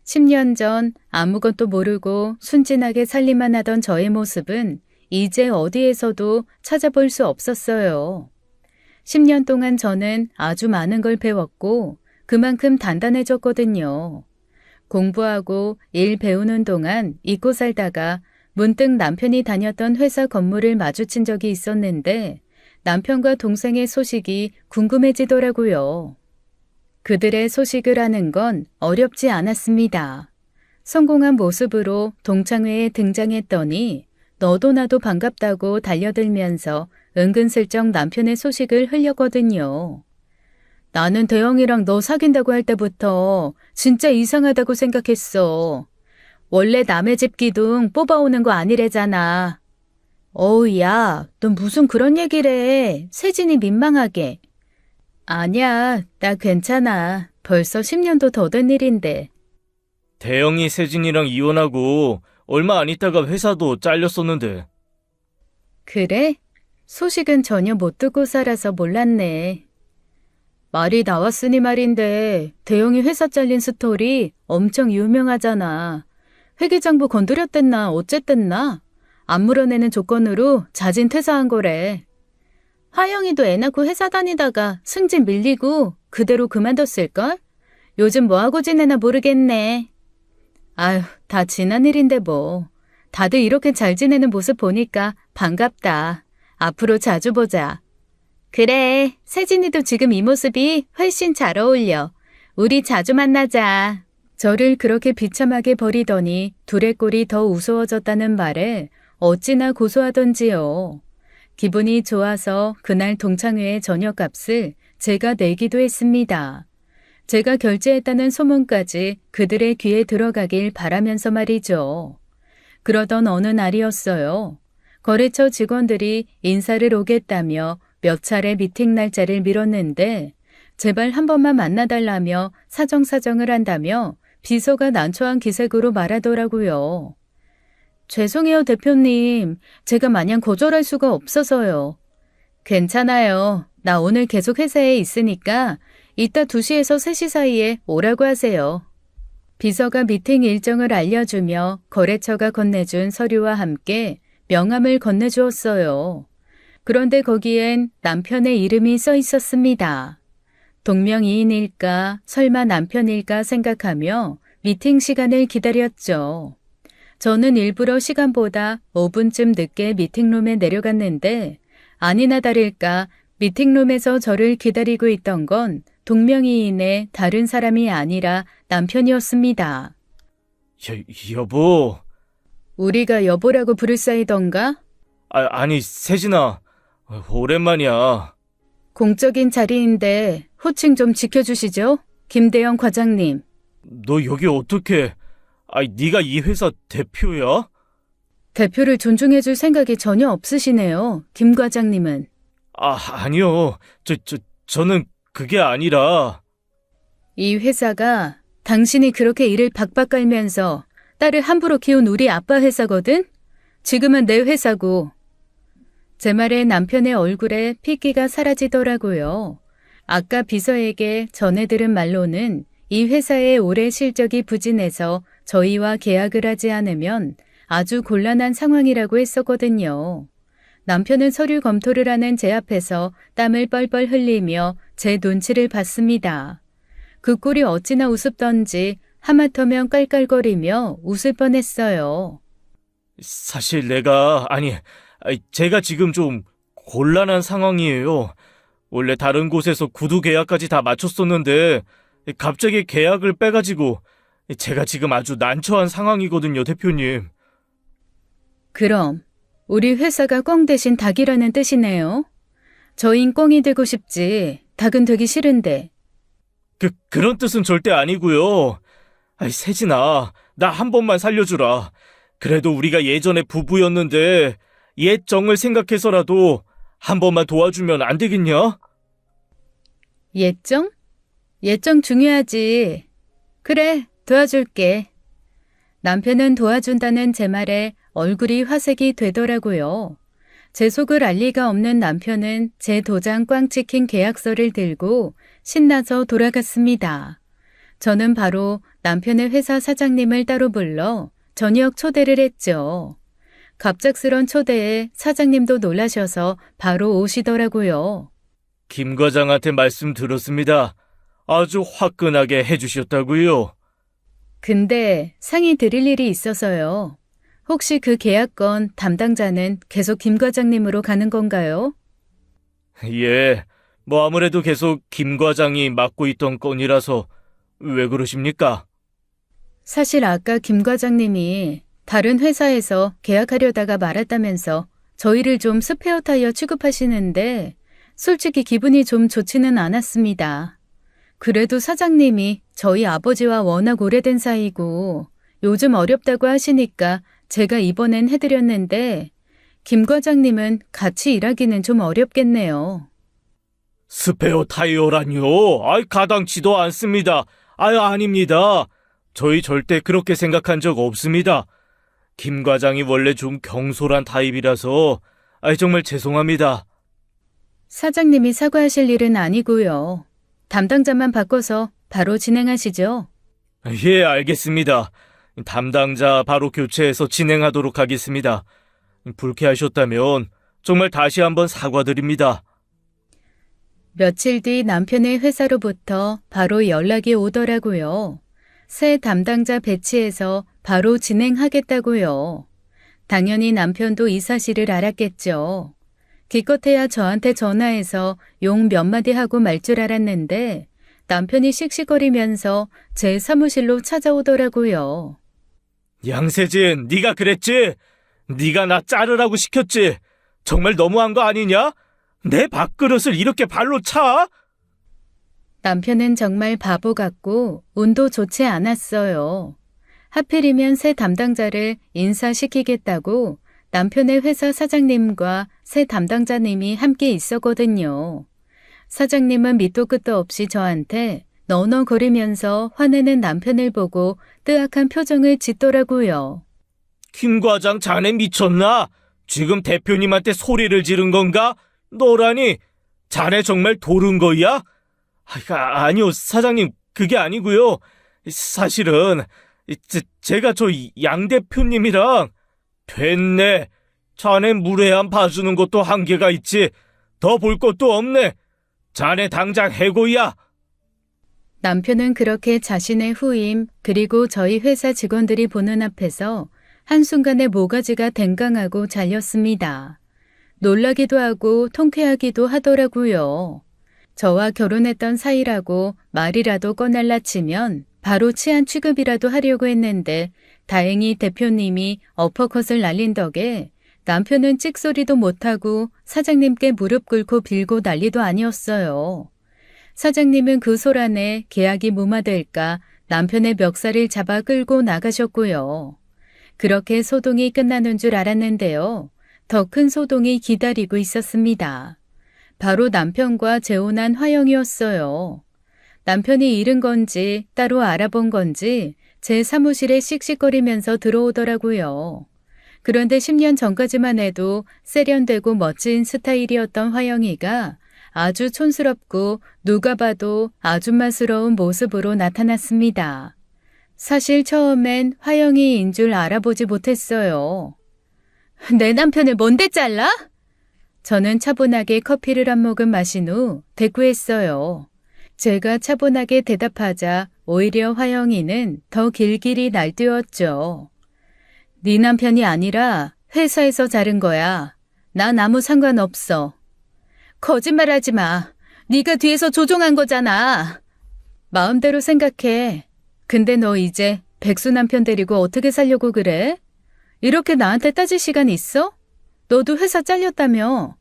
10년 전 아무것도 모르고 순진하게 살림만 하던 저의 모습은 이제 어디에서도 찾아볼 수 없었어요. 10년 동안 저는 아주 많은 걸 배웠고 그만큼 단단해졌거든요. 공부하고 일 배우는 동안 잊고 살다가 문득 남편이 다녔던 회사 건물을 마주친 적이 있었는데 남편과 동생의 소식이 궁금해지더라고요. 그들의 소식을 아는 건 어렵지 않았습니다. 성공한 모습으로 동창회에 등장했더니 너도 나도 반갑다고 달려들면서 은근슬쩍 남편의 소식을 흘렸거든요. 나는 대영이랑 너 사귄다고 할 때부터 진짜 이상하다고 생각했어. 원래 남의 집 기둥 뽑아오는 거 아니래잖아. 어우, 야, 넌 무슨 그런 얘기를 해. 세진이 민망하게. 아니야, 나 괜찮아. 벌써 10년도 더 된 일인데. 대영이 세진이랑 이혼하고 얼마 안 있다가 회사도 잘렸었는데. 그래? 소식은 전혀 못 듣고 살아서 몰랐네. 말이 나왔으니 말인데 대영이 회사 잘린 스토리 엄청 유명하잖아. 회계장부 건드렸댔나 어쨌댔나? 안 물어내는 조건으로 자진 퇴사한 거래. 화영이도 애 낳고 회사 다니다가 승진 밀리고 그대로 그만뒀을걸? 요즘 뭐하고 지내나 모르겠네. 아휴, 다 지난 일인데 뭐. 다들 이렇게 잘 지내는 모습 보니까 반갑다. 앞으로 자주 보자. 그래, 세진이도 지금 이 모습이 훨씬 잘 어울려. 우리 자주 만나자. 저를 그렇게 비참하게 버리더니 둘의 꼴이 더 우스워졌다는 말에 어찌나 고소하던지요. 기분이 좋아서 그날 동창회의 저녁값을 제가 내기도 했습니다. 제가 결제했다는 소문까지 그들의 귀에 들어가길 바라면서 말이죠. 그러던 어느 날이었어요. 거래처 직원들이 인사를 오겠다며 몇 차례 미팅 날짜를 미뤘는데 제발 한 번만 만나달라며 사정사정을 한다며 비서가 난처한 기색으로 말하더라고요. 죄송해요, 대표님. 제가 마냥 거절할 수가 없어서요. 괜찮아요. 나 오늘 계속 회사에 있으니까 이따 2시에서 3시 사이에 오라고 하세요. 비서가 미팅 일정을 알려주며 거래처가 건네준 서류와 함께 명함을 건네주었어요. 그런데 거기엔 남편의 이름이 써 있었습니다. 동명이인일까 설마 남편일까 생각하며 미팅 시간을 기다렸죠. 저는 일부러 시간보다 5분쯤 늦게 미팅룸에 내려갔는데 아니나 다를까 미팅룸에서 저를 기다리고 있던 건 동명이인의 다른 사람이 아니라 남편이었습니다. 여보. 우리가 여보라고 부를 사이던가? 아니, 세진아. 오랜만이야. 공적인 자리인데 호칭 좀 지켜주시죠? 김대영 과장님. 너 여기 어떻게... 네가 이 회사 대표야? 대표를 존중해줄 생각이 전혀 없으시네요. 김 과장님은. 아니요. 저는 그게 아니라... 이 회사가 당신이 그렇게 일을 박박 깔면서 딸을 함부로 키운 우리 아빠 회사거든? 지금은 내 회사고. 제 말에 남편의 얼굴에 핏기가 사라지더라고요. 아까 비서에게 전해 들은 말로는 이 회사의 올해 실적이 부진해서 저희와 계약을 하지 않으면 아주 곤란한 상황이라고 했었거든요. 남편은 서류 검토를 하는 제 앞에서 땀을 뻘뻘 흘리며 제 눈치를 봤습니다. 그 꼴이 어찌나 우습던지 하마터면 깔깔거리며 웃을 뻔했어요. 사실 제가 지금 좀 곤란한 상황이에요. 원래 다른 곳에서 구두 계약까지 다 마쳤었는데 갑자기 계약을 빼가지고 제가 지금 아주 난처한 상황이거든요, 대표님. 그럼 우리 회사가 꽝 대신 닭이라는 뜻이네요. 저흰 꽝이 되고 싶지 닭은 되기 싫은데. 그런 뜻은 절대 아니고요. 세진아, 나 한 번만 살려주라. 그래도 우리가 예전에 부부였는데 옛 정을 생각해서라도 한 번만 도와주면 안 되겠냐? 예정? 예정 중요하지. 그래, 도와줄게. 남편은 도와준다는 제 말에 얼굴이 화색이 되더라고요. 제 속을 알 리가 없는 남편은 제 도장 꽝 찍힌 계약서를 들고 신나서 돌아갔습니다. 저는 바로 남편의 회사 사장님을 따로 불러 저녁 초대를 했죠. 갑작스런 초대에 사장님도 놀라셔서 바로 오시더라고요. 김 과장한테 말씀 들었습니다. 아주 화끈하게 해주셨다고요. 근데 상의 드릴 일이 있어서요. 혹시 그 계약건 담당자는 계속 김 과장님으로 가는 건가요? 예, 아무래도 계속 김 과장이 맡고 있던 건이라서 왜 그러십니까? 사실 아까 김 과장님이 다른 회사에서 계약하려다가 말았다면서 저희를 좀 스페어 타이어 취급하시는데 솔직히 기분이 좀 좋지는 않았습니다. 그래도 사장님이 저희 아버지와 워낙 오래된 사이고 요즘 어렵다고 하시니까 제가 이번엔 해드렸는데 김 과장님은 같이 일하기는 좀 어렵겠네요. 스페어 타이어라뇨? 가당치도 않습니다. 아닙니다. 저희 절대 그렇게 생각한 적 없습니다. 김 과장이 원래 좀 경솔한 타입이라서 정말 죄송합니다. 사장님이 사과하실 일은 아니고요. 담당자만 바꿔서 바로 진행하시죠. 예, 알겠습니다. 담당자 바로 교체해서 진행하도록 하겠습니다. 불쾌하셨다면 정말 다시 한번 사과드립니다. 며칠 뒤 남편의 회사로부터 바로 연락이 오더라고요. 새 담당자 배치해서 바로 진행하겠다고요. 당연히 남편도 이 사실을 알았겠죠. 기껏해야 저한테 전화해서 욕 몇 마디 하고 말 줄 알았는데 남편이 씩씩거리면서 제 사무실로 찾아오더라고요. 양세진, 네가 그랬지? 네가 나 자르라고 시켰지? 정말 너무한 거 아니냐? 내 밥그릇을 이렇게 발로 차? 남편은 정말 바보 같고 운도 좋지 않았어요. 하필이면 새 담당자를 인사시키겠다고 남편의 회사 사장님과 새 담당자님이 함께 있었거든요. 사장님은 밑도 끝도 없이 저한테 너너거리면서 화내는 남편을 보고 뜨악한 표정을 짓더라고요. 김 과장 자네 미쳤나? 지금 대표님한테 소리를 지른 건가? 너라니? 자네 정말 도른 거야? 아니요, 사장님, 그게 아니고요. 사실은 제가 저 양 대표님이랑 됐네. 자네 무례한 봐주는 것도 한계가 있지. 더 볼 것도 없네. 자네 당장 해고야. 남편은 그렇게 자신의 후임 그리고 저희 회사 직원들이 보는 앞에서 한순간에 모가지가 댕강하고 잘렸습니다. 놀라기도 하고 통쾌하기도 하더라고요. 저와 결혼했던 사이라고 말이라도 꺼날라 치면 바로 치안 취급이라도 하려고 했는데 다행히 대표님이 어퍼컷을 날린 덕에 남편은 찍소리도 못하고 사장님께 무릎 꿇고 빌고 난리도 아니었어요. 사장님은 그 소란에 계약이 무마될까 남편의 멱살을 잡아 끌고 나가셨고요. 그렇게 소동이 끝나는 줄 알았는데요. 더 큰 소동이 기다리고 있었습니다. 바로 남편과 재혼한 화영이었어요. 남편이 잃은 건지 따로 알아본 건지 제 사무실에 씩씩거리면서 들어오더라고요. 그런데 10년 전까지만 해도 세련되고 멋진 스타일이었던 화영이가 아주 촌스럽고 누가 봐도 아줌마스러운 모습으로 나타났습니다. 사실 처음엔 화영이인 줄 알아보지 못했어요. 내 남편을 뭔데 잘라? 저는 차분하게 커피를 한 모금 마신 후 대꾸했어요. 제가 차분하게 대답하자 오히려 화영이는 더 길길이 날뛰었죠. 네 남편이 아니라 회사에서 자른 거야. 난 아무 상관없어. 거짓말하지 마. 네가 뒤에서 조종한 거잖아. 마음대로 생각해. 근데 너 이제 백수 남편 데리고 어떻게 살려고 그래? 이렇게 나한테 따질 시간 있어? 너도 회사 잘렸다며.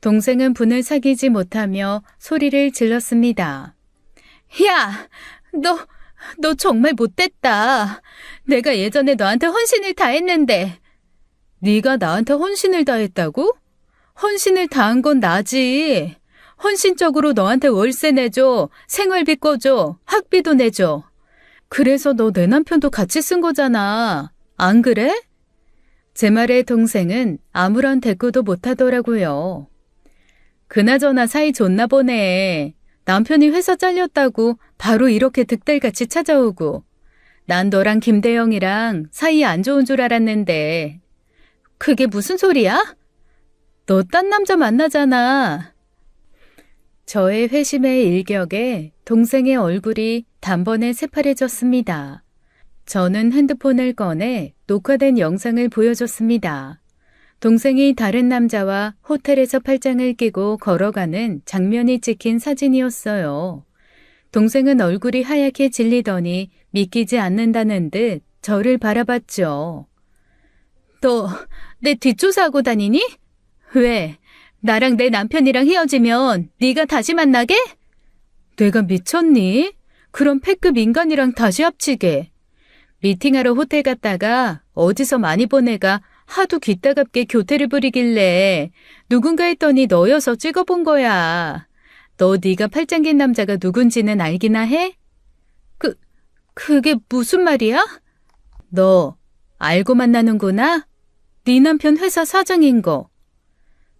동생은 분을 사귀지 못하며 소리를 질렀습니다. 야, 너 정말 못됐다. 내가 예전에 너한테 헌신을 다했는데. 네가 나한테 헌신을 다했다고? 헌신을 다한 건 나지. 헌신적으로 너한테 월세 내줘, 생활비 꺼줘, 학비도 내줘. 그래서 너 내 남편도 같이 쓴 거잖아. 안 그래? 제 말에 동생은 아무런 대꾸도 못하더라고요. 그나저나 사이 좋나 보네. 남편이 회사 잘렸다고 바로 이렇게 득달같이 찾아오고. 난 너랑 김대영이랑 사이 안 좋은 줄 알았는데. 그게 무슨 소리야? 너 딴 남자 만나잖아. 저의 회심의 일격에 동생의 얼굴이 단번에 새파래졌습니다. 저는 핸드폰을 꺼내 녹화된 영상을 보여줬습니다. 동생이 다른 남자와 호텔에서 팔짱을 끼고 걸어가는 장면이 찍힌 사진이었어요. 동생은 얼굴이 하얗게 질리더니 믿기지 않는다는 듯 저를 바라봤죠. 너 내 뒷조사하고 다니니? 왜? 나랑 내 남편이랑 헤어지면 네가 다시 만나게? 내가 미쳤니? 그럼 패급 인간이랑 다시 합치게. 미팅하러 호텔 갔다가 어디서 많이 본 애가 하도 기따갑게 교태를 부리길래 누군가 했더니 너여서 찍어본 거야. 너 네가 팔짱 낀 남자가 누군지는 알기나 해? 그게 무슨 말이야? 너 알고 만나는구나? 네 남편 회사 사장인 거.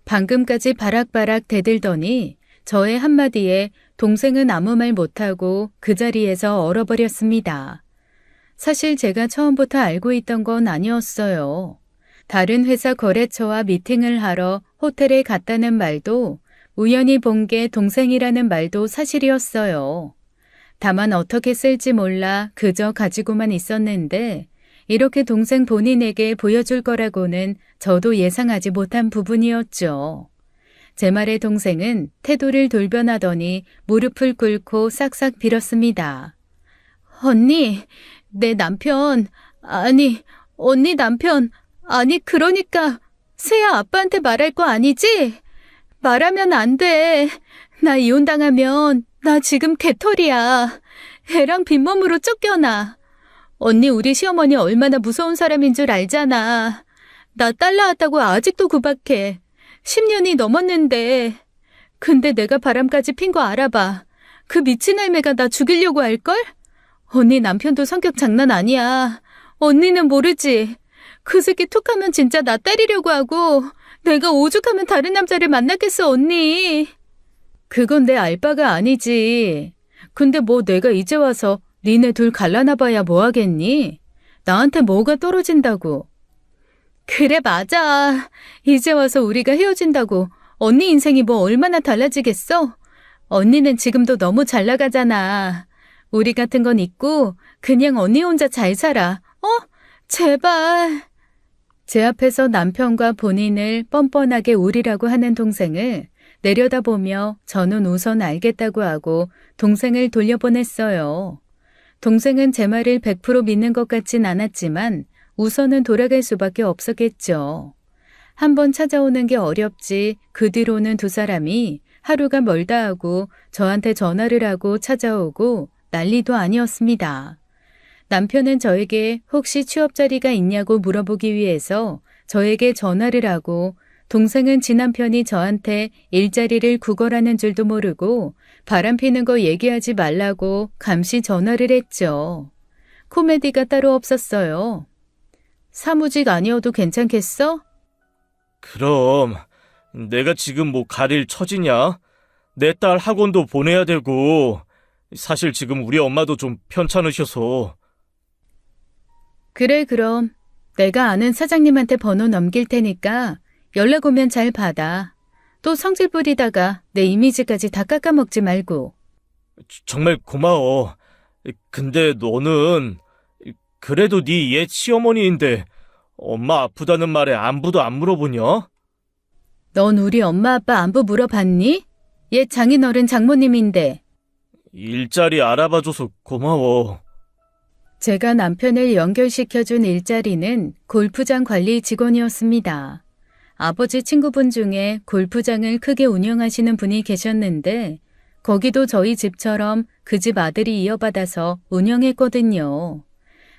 방금까지 바락바락 대들더니 저의 한마디에 동생은 아무 말 못하고 그 자리에서 얼어버렸습니다. 사실 제가 처음부터 알고 있던 건 아니었어요. 다른 회사 거래처와 미팅을 하러 호텔에 갔다는 말도 우연히 본 게 동생이라는 말도 사실이었어요. 다만 어떻게 쓸지 몰라 그저 가지고만 있었는데 이렇게 동생 본인에게 보여줄 거라고는 저도 예상하지 못한 부분이었죠. 제 말에 동생은 태도를 돌변하더니 무릎을 꿇고 싹싹 빌었습니다. 언니, 내 남편, 언니 남편, 그러니까 세아 아빠한테 말할 거 아니지? 말하면 안 돼. 나 이혼당하면 나 지금 개털이야. 애랑 빈몸으로 쫓겨나. 언니 우리 시어머니 얼마나 무서운 사람인 줄 알잖아. 나 딸 낳았다고 아직도 구박해. 10년이 넘었는데. 근데 내가 바람까지 핀 거 알아봐. 그 미친 할매가 나 죽이려고 할걸? 언니 남편도 성격 장난 아니야. 언니는 모르지. 그 새끼 툭하면 진짜 나 때리려고 하고 내가 오죽하면 다른 남자를 만났겠어 언니. 그건 내 알바가 아니지. 근데 뭐 내가 이제 와서 니네 둘 갈라놔봐야 뭐 하겠니? 나한테 뭐가 떨어진다고. 그래 맞아. 이제 와서 우리가 헤어진다고 언니 인생이 뭐 얼마나 달라지겠어? 언니는 지금도 너무 잘 나가잖아. 우리 같은 건 있고 그냥 언니 혼자 잘 살아. 제발. 제 앞에서 남편과 본인을 뻔뻔하게 우리라고 하는 동생을 내려다보며 저는 우선 알겠다고 하고 동생을 돌려보냈어요. 동생은 제 말을 100% 믿는 것 같진 않았지만 우선은 돌아갈 수밖에 없었겠죠. 한번 찾아오는 게 어렵지 그 뒤로는 두 사람이 하루가 멀다 하고 저한테 전화를 하고 찾아오고 난리도 아니었습니다. 남편은 저에게 혹시 취업 자리가 있냐고 물어보기 위해서 저에게 전화를 하고 동생은 지 남편이 저한테 일자리를 구걸하는 줄도 모르고 바람피는 거 얘기하지 말라고 감시 전화를 했죠. 코미디가 따로 없었어요. 사무직 아니어도 괜찮겠어? 그럼 내가 지금 뭐 가릴 처지냐? 내 딸 학원도 보내야 되고 사실 지금 우리 엄마도 좀 편찮으셔서. 그래 그럼 내가 아는 사장님한테 번호 넘길 테니까 연락 오면 잘 받아. 또 성질 부리다가 내 이미지까지 다 깎아먹지 말고. 정말 고마워. 근데 너는 그래도 네 옛 시어머니인데 엄마 아프다는 말에 안부도 안 물어보냐? 넌 우리 엄마 아빠 안부 물어봤니? 옛 장인어른 장모님인데. 일자리 알아봐줘서 고마워. 제가 남편을 연결시켜준 일자리는 골프장 관리 직원이었습니다. 아버지 친구분 중에 골프장을 크게 운영하시는 분이 계셨는데 거기도 저희 집처럼 그 집 아들이 이어받아서 운영했거든요.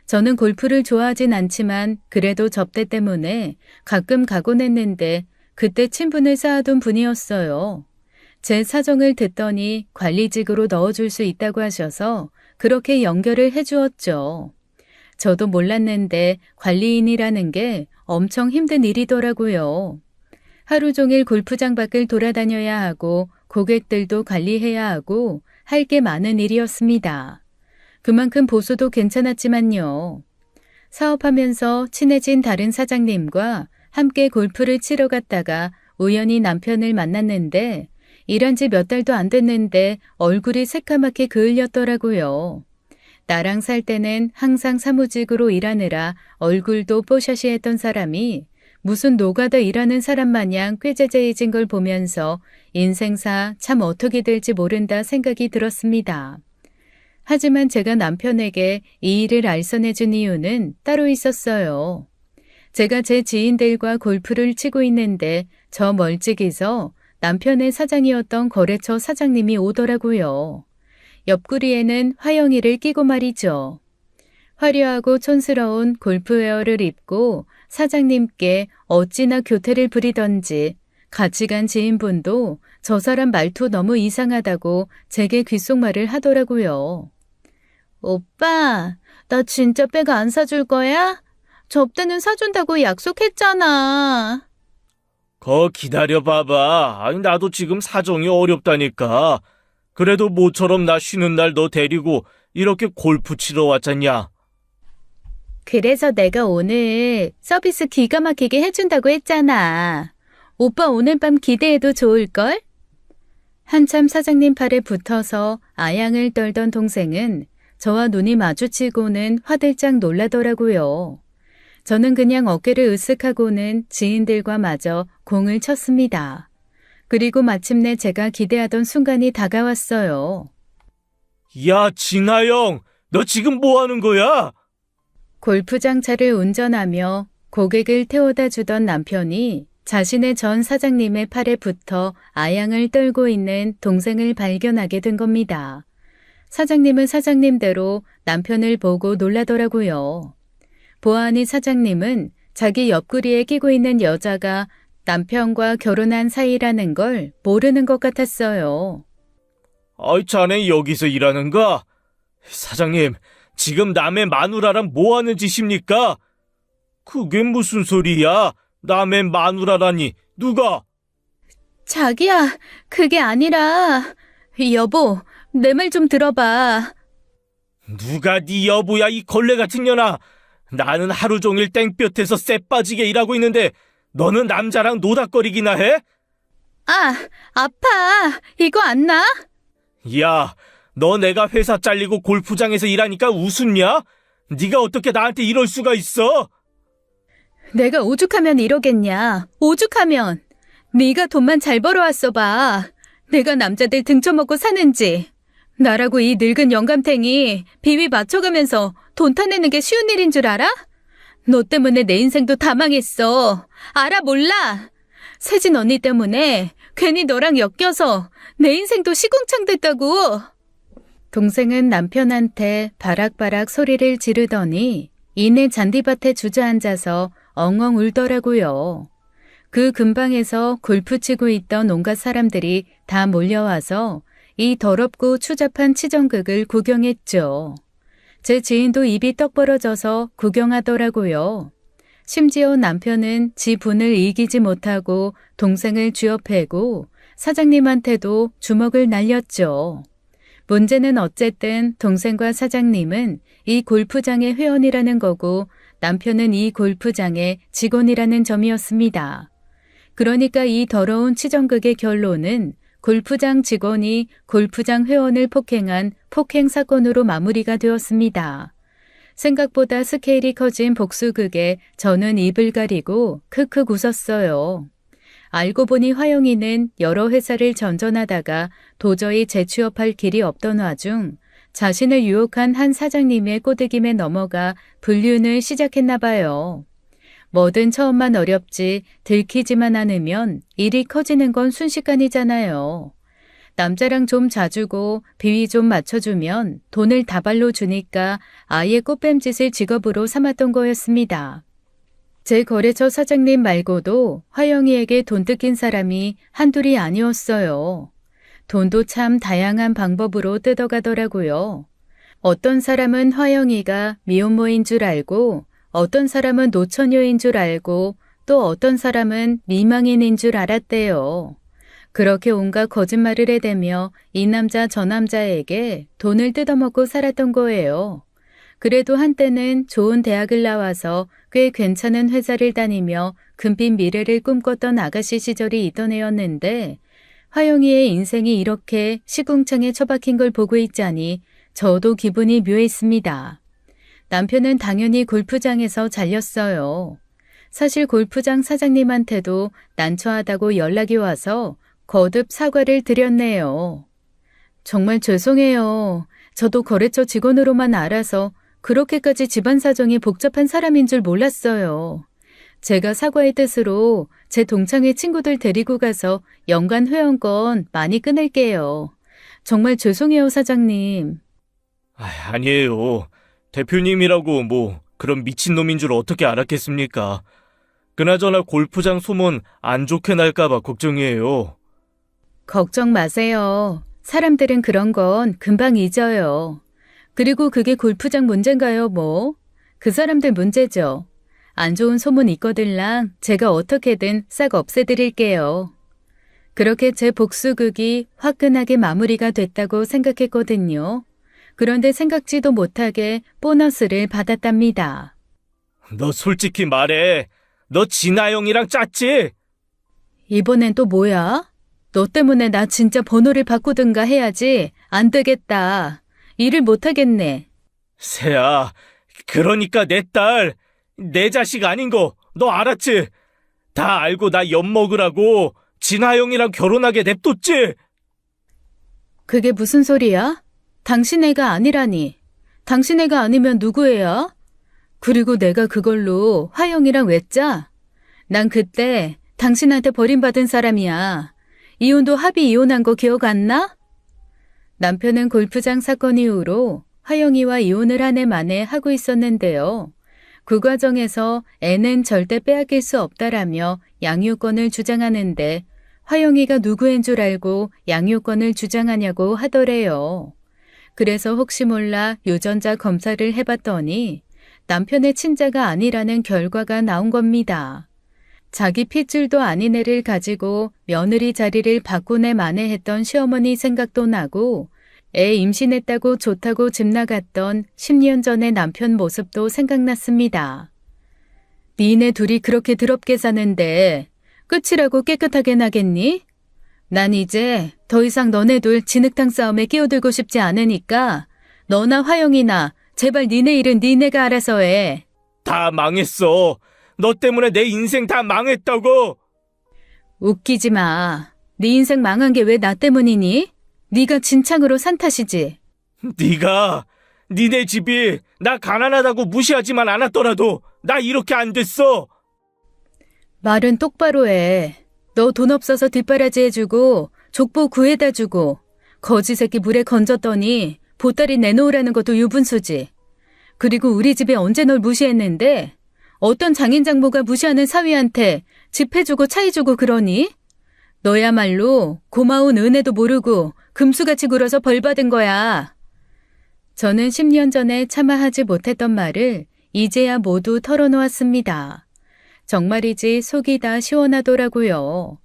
저는 골프를 좋아하진 않지만 그래도 접대 때문에 가끔 가곤 했는데 그때 친분을 쌓아둔 분이었어요. 제 사정을 듣더니 관리직으로 넣어줄 수 있다고 하셔서 그렇게 연결을 해주었죠. 저도 몰랐는데 관리인이라는 게 엄청 힘든 일이더라고요. 하루 종일 골프장 밖을 돌아다녀야 하고 고객들도 관리해야 하고 할 게 많은 일이었습니다. 그만큼 보수도 괜찮았지만요. 사업하면서 친해진 다른 사장님과 함께 골프를 치러 갔다가 우연히 남편을 만났는데 일한 지 몇 달도 안 됐는데 얼굴이 새까맣게 그을렸더라고요. 나랑 살 때는 항상 사무직으로 일하느라 얼굴도 뽀샤시했던 사람이 무슨 노가다 일하는 사람 마냥 꾀재재해진 걸 보면서 인생사 참 어떻게 될지 모른다 생각이 들었습니다. 하지만 제가 남편에게 이 일을 알선해준 이유는 따로 있었어요. 제가 제 지인들과 골프를 치고 있는데 저 멀찍이서 남편의 사장이었던 거래처 사장님이 오더라고요. 옆구리에는 화영이를 끼고 말이죠. 화려하고 촌스러운 골프웨어를 입고 사장님께 어찌나 교태를 부리던지 같이 간 지인분도 저 사람 말투 너무 이상하다고 제게 귓속말을 하더라고요. 오빠, 나 진짜 백 안 사줄 거야? 접대는 사준다고 약속했잖아. 거 기다려봐봐. 아니, 나도 지금 사정이 어렵다니까. 그래도 모처럼 나 쉬는 날 너 데리고 이렇게 골프 치러 왔잖냐. 그래서 내가 오늘 서비스 기가 막히게 해준다고 했잖아. 오빠 오늘 밤 기대해도 좋을걸? 한참 사장님 팔에 붙어서 아양을 떨던 동생은 저와 눈이 마주치고는 화들짝 놀라더라고요. 저는 그냥 어깨를 으쓱하고는 지인들과 마저 공을 쳤습니다. 그리고 마침내 제가 기대하던 순간이 다가왔어요. 야, 진아영, 너 지금 뭐 하는 거야? 골프장 차를 운전하며 고객을 태워다 주던 남편이 자신의 전 사장님의 팔에 붙어 아양을 떨고 있는 동생을 발견하게 된 겁니다. 사장님은 사장님대로 남편을 보고 놀라더라고요. 보아하니 사장님은 자기 옆구리에 끼고 있는 여자가 남편과 결혼한 사이라는 걸 모르는 것 같았어요. 아이, 자네 여기서 일하는가? 사장님, 지금 남의 마누라랑 뭐 하는 짓입니까? 그게 무슨 소리야? 남의 마누라라니, 누가? 자기야, 그게 아니라... 여보, 내 말 좀 들어봐. 누가 네 여보야, 이 걸레 같은 년아. 나는 하루 종일 땡볕에서 쎄 빠지게 일하고 있는데 너는 남자랑 노닥거리기나 해? 아, 아파. 이거 안 나? 야, 너 내가 회사 잘리고 골프장에서 일하니까 웃었냐? 네가 어떻게 나한테 이럴 수가 있어? 내가 오죽하면 이러겠냐. 오죽하면. 네가 돈만 잘 벌어왔어 봐. 내가 남자들 등쳐먹고 사는지. 나라고 이 늙은 영감탱이 비위 맞춰가면서 돈 타내는 게 쉬운 일인 줄 알아? 너 때문에 내 인생도 다 망했어. 알아 몰라? 세진 언니 때문에 괜히 너랑 엮여서 내 인생도 시궁창 됐다고. 동생은 남편한테 바락바락 소리를 지르더니 이내 잔디밭에 주저앉아서 엉엉 울더라고요. 그 근방에서 골프 치고 있던 온갖 사람들이 다 몰려와서 이 더럽고 추잡한 치정극을 구경했죠. 제 지인도 입이 떡 벌어져서 구경하더라고요. 심지어 남편은 지 분을 이기지 못하고 동생을 쥐어패고 사장님한테도 주먹을 날렸죠. 문제는 어쨌든 동생과 사장님은 이 골프장의 회원이라는 거고 남편은 이 골프장의 직원이라는 점이었습니다. 그러니까 이 더러운 치정극의 결론은 골프장 직원이 골프장 회원을 폭행한 폭행 사건으로 마무리가 되었습니다. 생각보다 스케일이 커진 복수극에 저는 입을 가리고 크크 웃었어요. 알고 보니 화영이는 여러 회사를 전전하다가 도저히 재취업할 길이 없던 와중 자신을 유혹한 한 사장님의 꼬드김에 넘어가 불륜을 시작했나 봐요. 뭐든 처음만 어렵지 들키지만 않으면 일이 커지는 건 순식간이잖아요. 남자랑 좀 자주고 비위 좀 맞춰주면 돈을 다발로 주니까 아예 꽃뱀짓을 직업으로 삼았던 거였습니다. 제 거래처 사장님 말고도 화영이에게 돈 뜯긴 사람이 한둘이 아니었어요. 돈도 참 다양한 방법으로 뜯어가더라고요. 어떤 사람은 화영이가 미혼모인 줄 알고 어떤 사람은 노처녀인 줄 알고 또 어떤 사람은 미망인인 줄 알았대요. 그렇게 온갖 거짓말을 해대며 이 남자 저 남자에게 돈을 뜯어먹고 살았던 거예요. 그래도 한때는 좋은 대학을 나와서 꽤 괜찮은 회사를 다니며 금빛 미래를 꿈꿨던 아가씨 시절이 있던 애였는데 화영이의 인생이 이렇게 시궁창에 처박힌 걸 보고 있자니 저도 기분이 묘했습니다. 남편은 당연히 골프장에서 잘렸어요. 사실 골프장 사장님한테도 난처하다고 연락이 와서 거듭 사과를 드렸네요. 정말 죄송해요. 저도 거래처 직원으로만 알아서 그렇게까지 집안 사정이 복잡한 사람인 줄 몰랐어요. 제가 사과의 뜻으로 제 동창회 친구들 데리고 가서 연간 회원권 많이 끊을게요. 정말 죄송해요, 사장님. 아니에요. 대표님이라고 뭐 그런 미친놈인 줄 어떻게 알았겠습니까? 그나저나 골프장 소문 안 좋게 날까봐 걱정이에요. 걱정 마세요. 사람들은 그런 건 금방 잊어요. 그리고 그게 골프장 문제인가요, 뭐? 그 사람들 문제죠. 안 좋은 소문 있거들랑 제가 어떻게든 싹 없애드릴게요. 그렇게 제 복수극이 화끈하게 마무리가 됐다고 생각했거든요. 그런데 생각지도 못하게 보너스를 받았답니다. 너 솔직히 말해. 너 진아영이랑 짰지? 이번엔 또 뭐야? 너 때문에 나 진짜 번호를 바꾸든가 해야지. 안 되겠다. 일을 못하겠네. 새야, 그러니까 내 딸, 내 자식 아닌 거 너 알았지? 다 알고 나 엿먹으라고 진아영이랑 결혼하게 냅뒀지? 그게 무슨 소리야? 당신 애가 아니라니. 당신 애가 아니면 누구 애야? 그리고 내가 그걸로 화영이랑 왜 짜? 난 그때 당신한테 버림받은 사람이야. 이혼도 합의 이혼한 거 기억 안 나? 남편은 골프장 사건 이후로 화영이와 이혼을 한 해 만에 하고 있었는데요. 그 과정에서 애는 절대 빼앗길 수 없다라며 양육권을 주장하는데 화영이가 누구인 줄 알고 양육권을 주장하냐고 하더래요. 그래서 혹시 몰라 유전자 검사를 해봤더니 남편의 친자가 아니라는 결과가 나온 겁니다. 자기 핏줄도 아닌 애를 가지고 며느리 자리를 바꾸네 마네 했던 시어머니 생각도 나고 애 임신했다고 좋다고 집 나갔던 10년 전의 남편 모습도 생각났습니다. 니네 둘이 그렇게 더럽게 사는데 끝이라고 깨끗하게 나겠니? 난 이제 더 이상 너네 둘 진흙탕 싸움에 끼어들고 싶지 않으니까 너나 화영이나 제발 니네 일은 니네가 알아서 해. 다 망했어. 너 때문에 내 인생 다 망했다고. 웃기지 마. 네 인생 망한 게 왜 나 때문이니? 네가 진창으로 산 탓이지. 네가 니네 집이 나 가난하다고 무시하지만 않았더라도 나 이렇게 안 됐어. 말은 똑바로 해. 너 돈 없어서 뒷바라지 해주고 족보 구해다 주고 거지 새끼 물에 건졌더니 보따리 내놓으라는 것도 유분수지. 그리고 우리 집에 언제 널 무시했는데 어떤 장인장모가 무시하는 사위한테 집 해주고 차 해주고 그러니? 너야말로 고마운 은혜도 모르고 금수같이 굴어서 벌 받은 거야. 저는 10년 전에 차마 하지 못했던 말을 이제야 모두 털어놓았습니다. 정말이지 속이 다 시원하더라고요.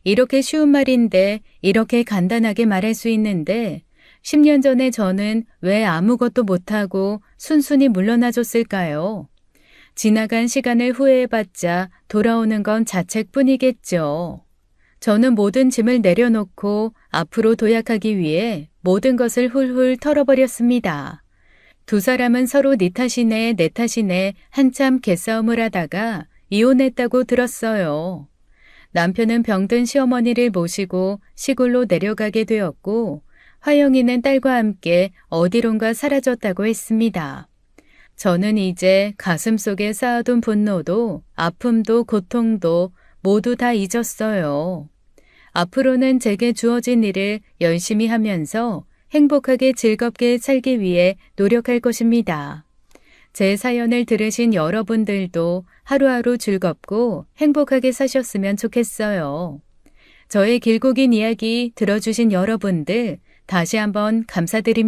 이렇게 쉬운 말인데 이렇게 간단하게 말할 수 있는데 10년 전에 저는 왜 아무것도 못하고 순순히 물러나줬을까요? 지나간 시간을 후회해봤자 돌아오는 건 자책뿐이겠죠. 저는 모든 짐을 내려놓고 앞으로 도약하기 위해 모든 것을 훌훌 털어버렸습니다. 두 사람은 서로 네 탓이네 내 탓이네 한참 개싸움을 하다가 이혼했다고 들었어요. 남편은 병든 시어머니를 모시고 시골로 내려가게 되었고 화영이는 딸과 함께 어디론가 사라졌다고 했습니다. 저는 이제 가슴속에 쌓아둔 분노도 아픔도 고통도 모두 다 잊었어요. 앞으로는 제게 주어진 일을 열심히 하면서 행복하게 즐겁게 살기 위해 노력할 것입니다. 제 사연을 들으신 여러분들도 하루하루 즐겁고 행복하게 사셨으면 좋겠어요. 저의 길고 긴 이야기 들어주신 여러분들 다시 한번 감사드립니다.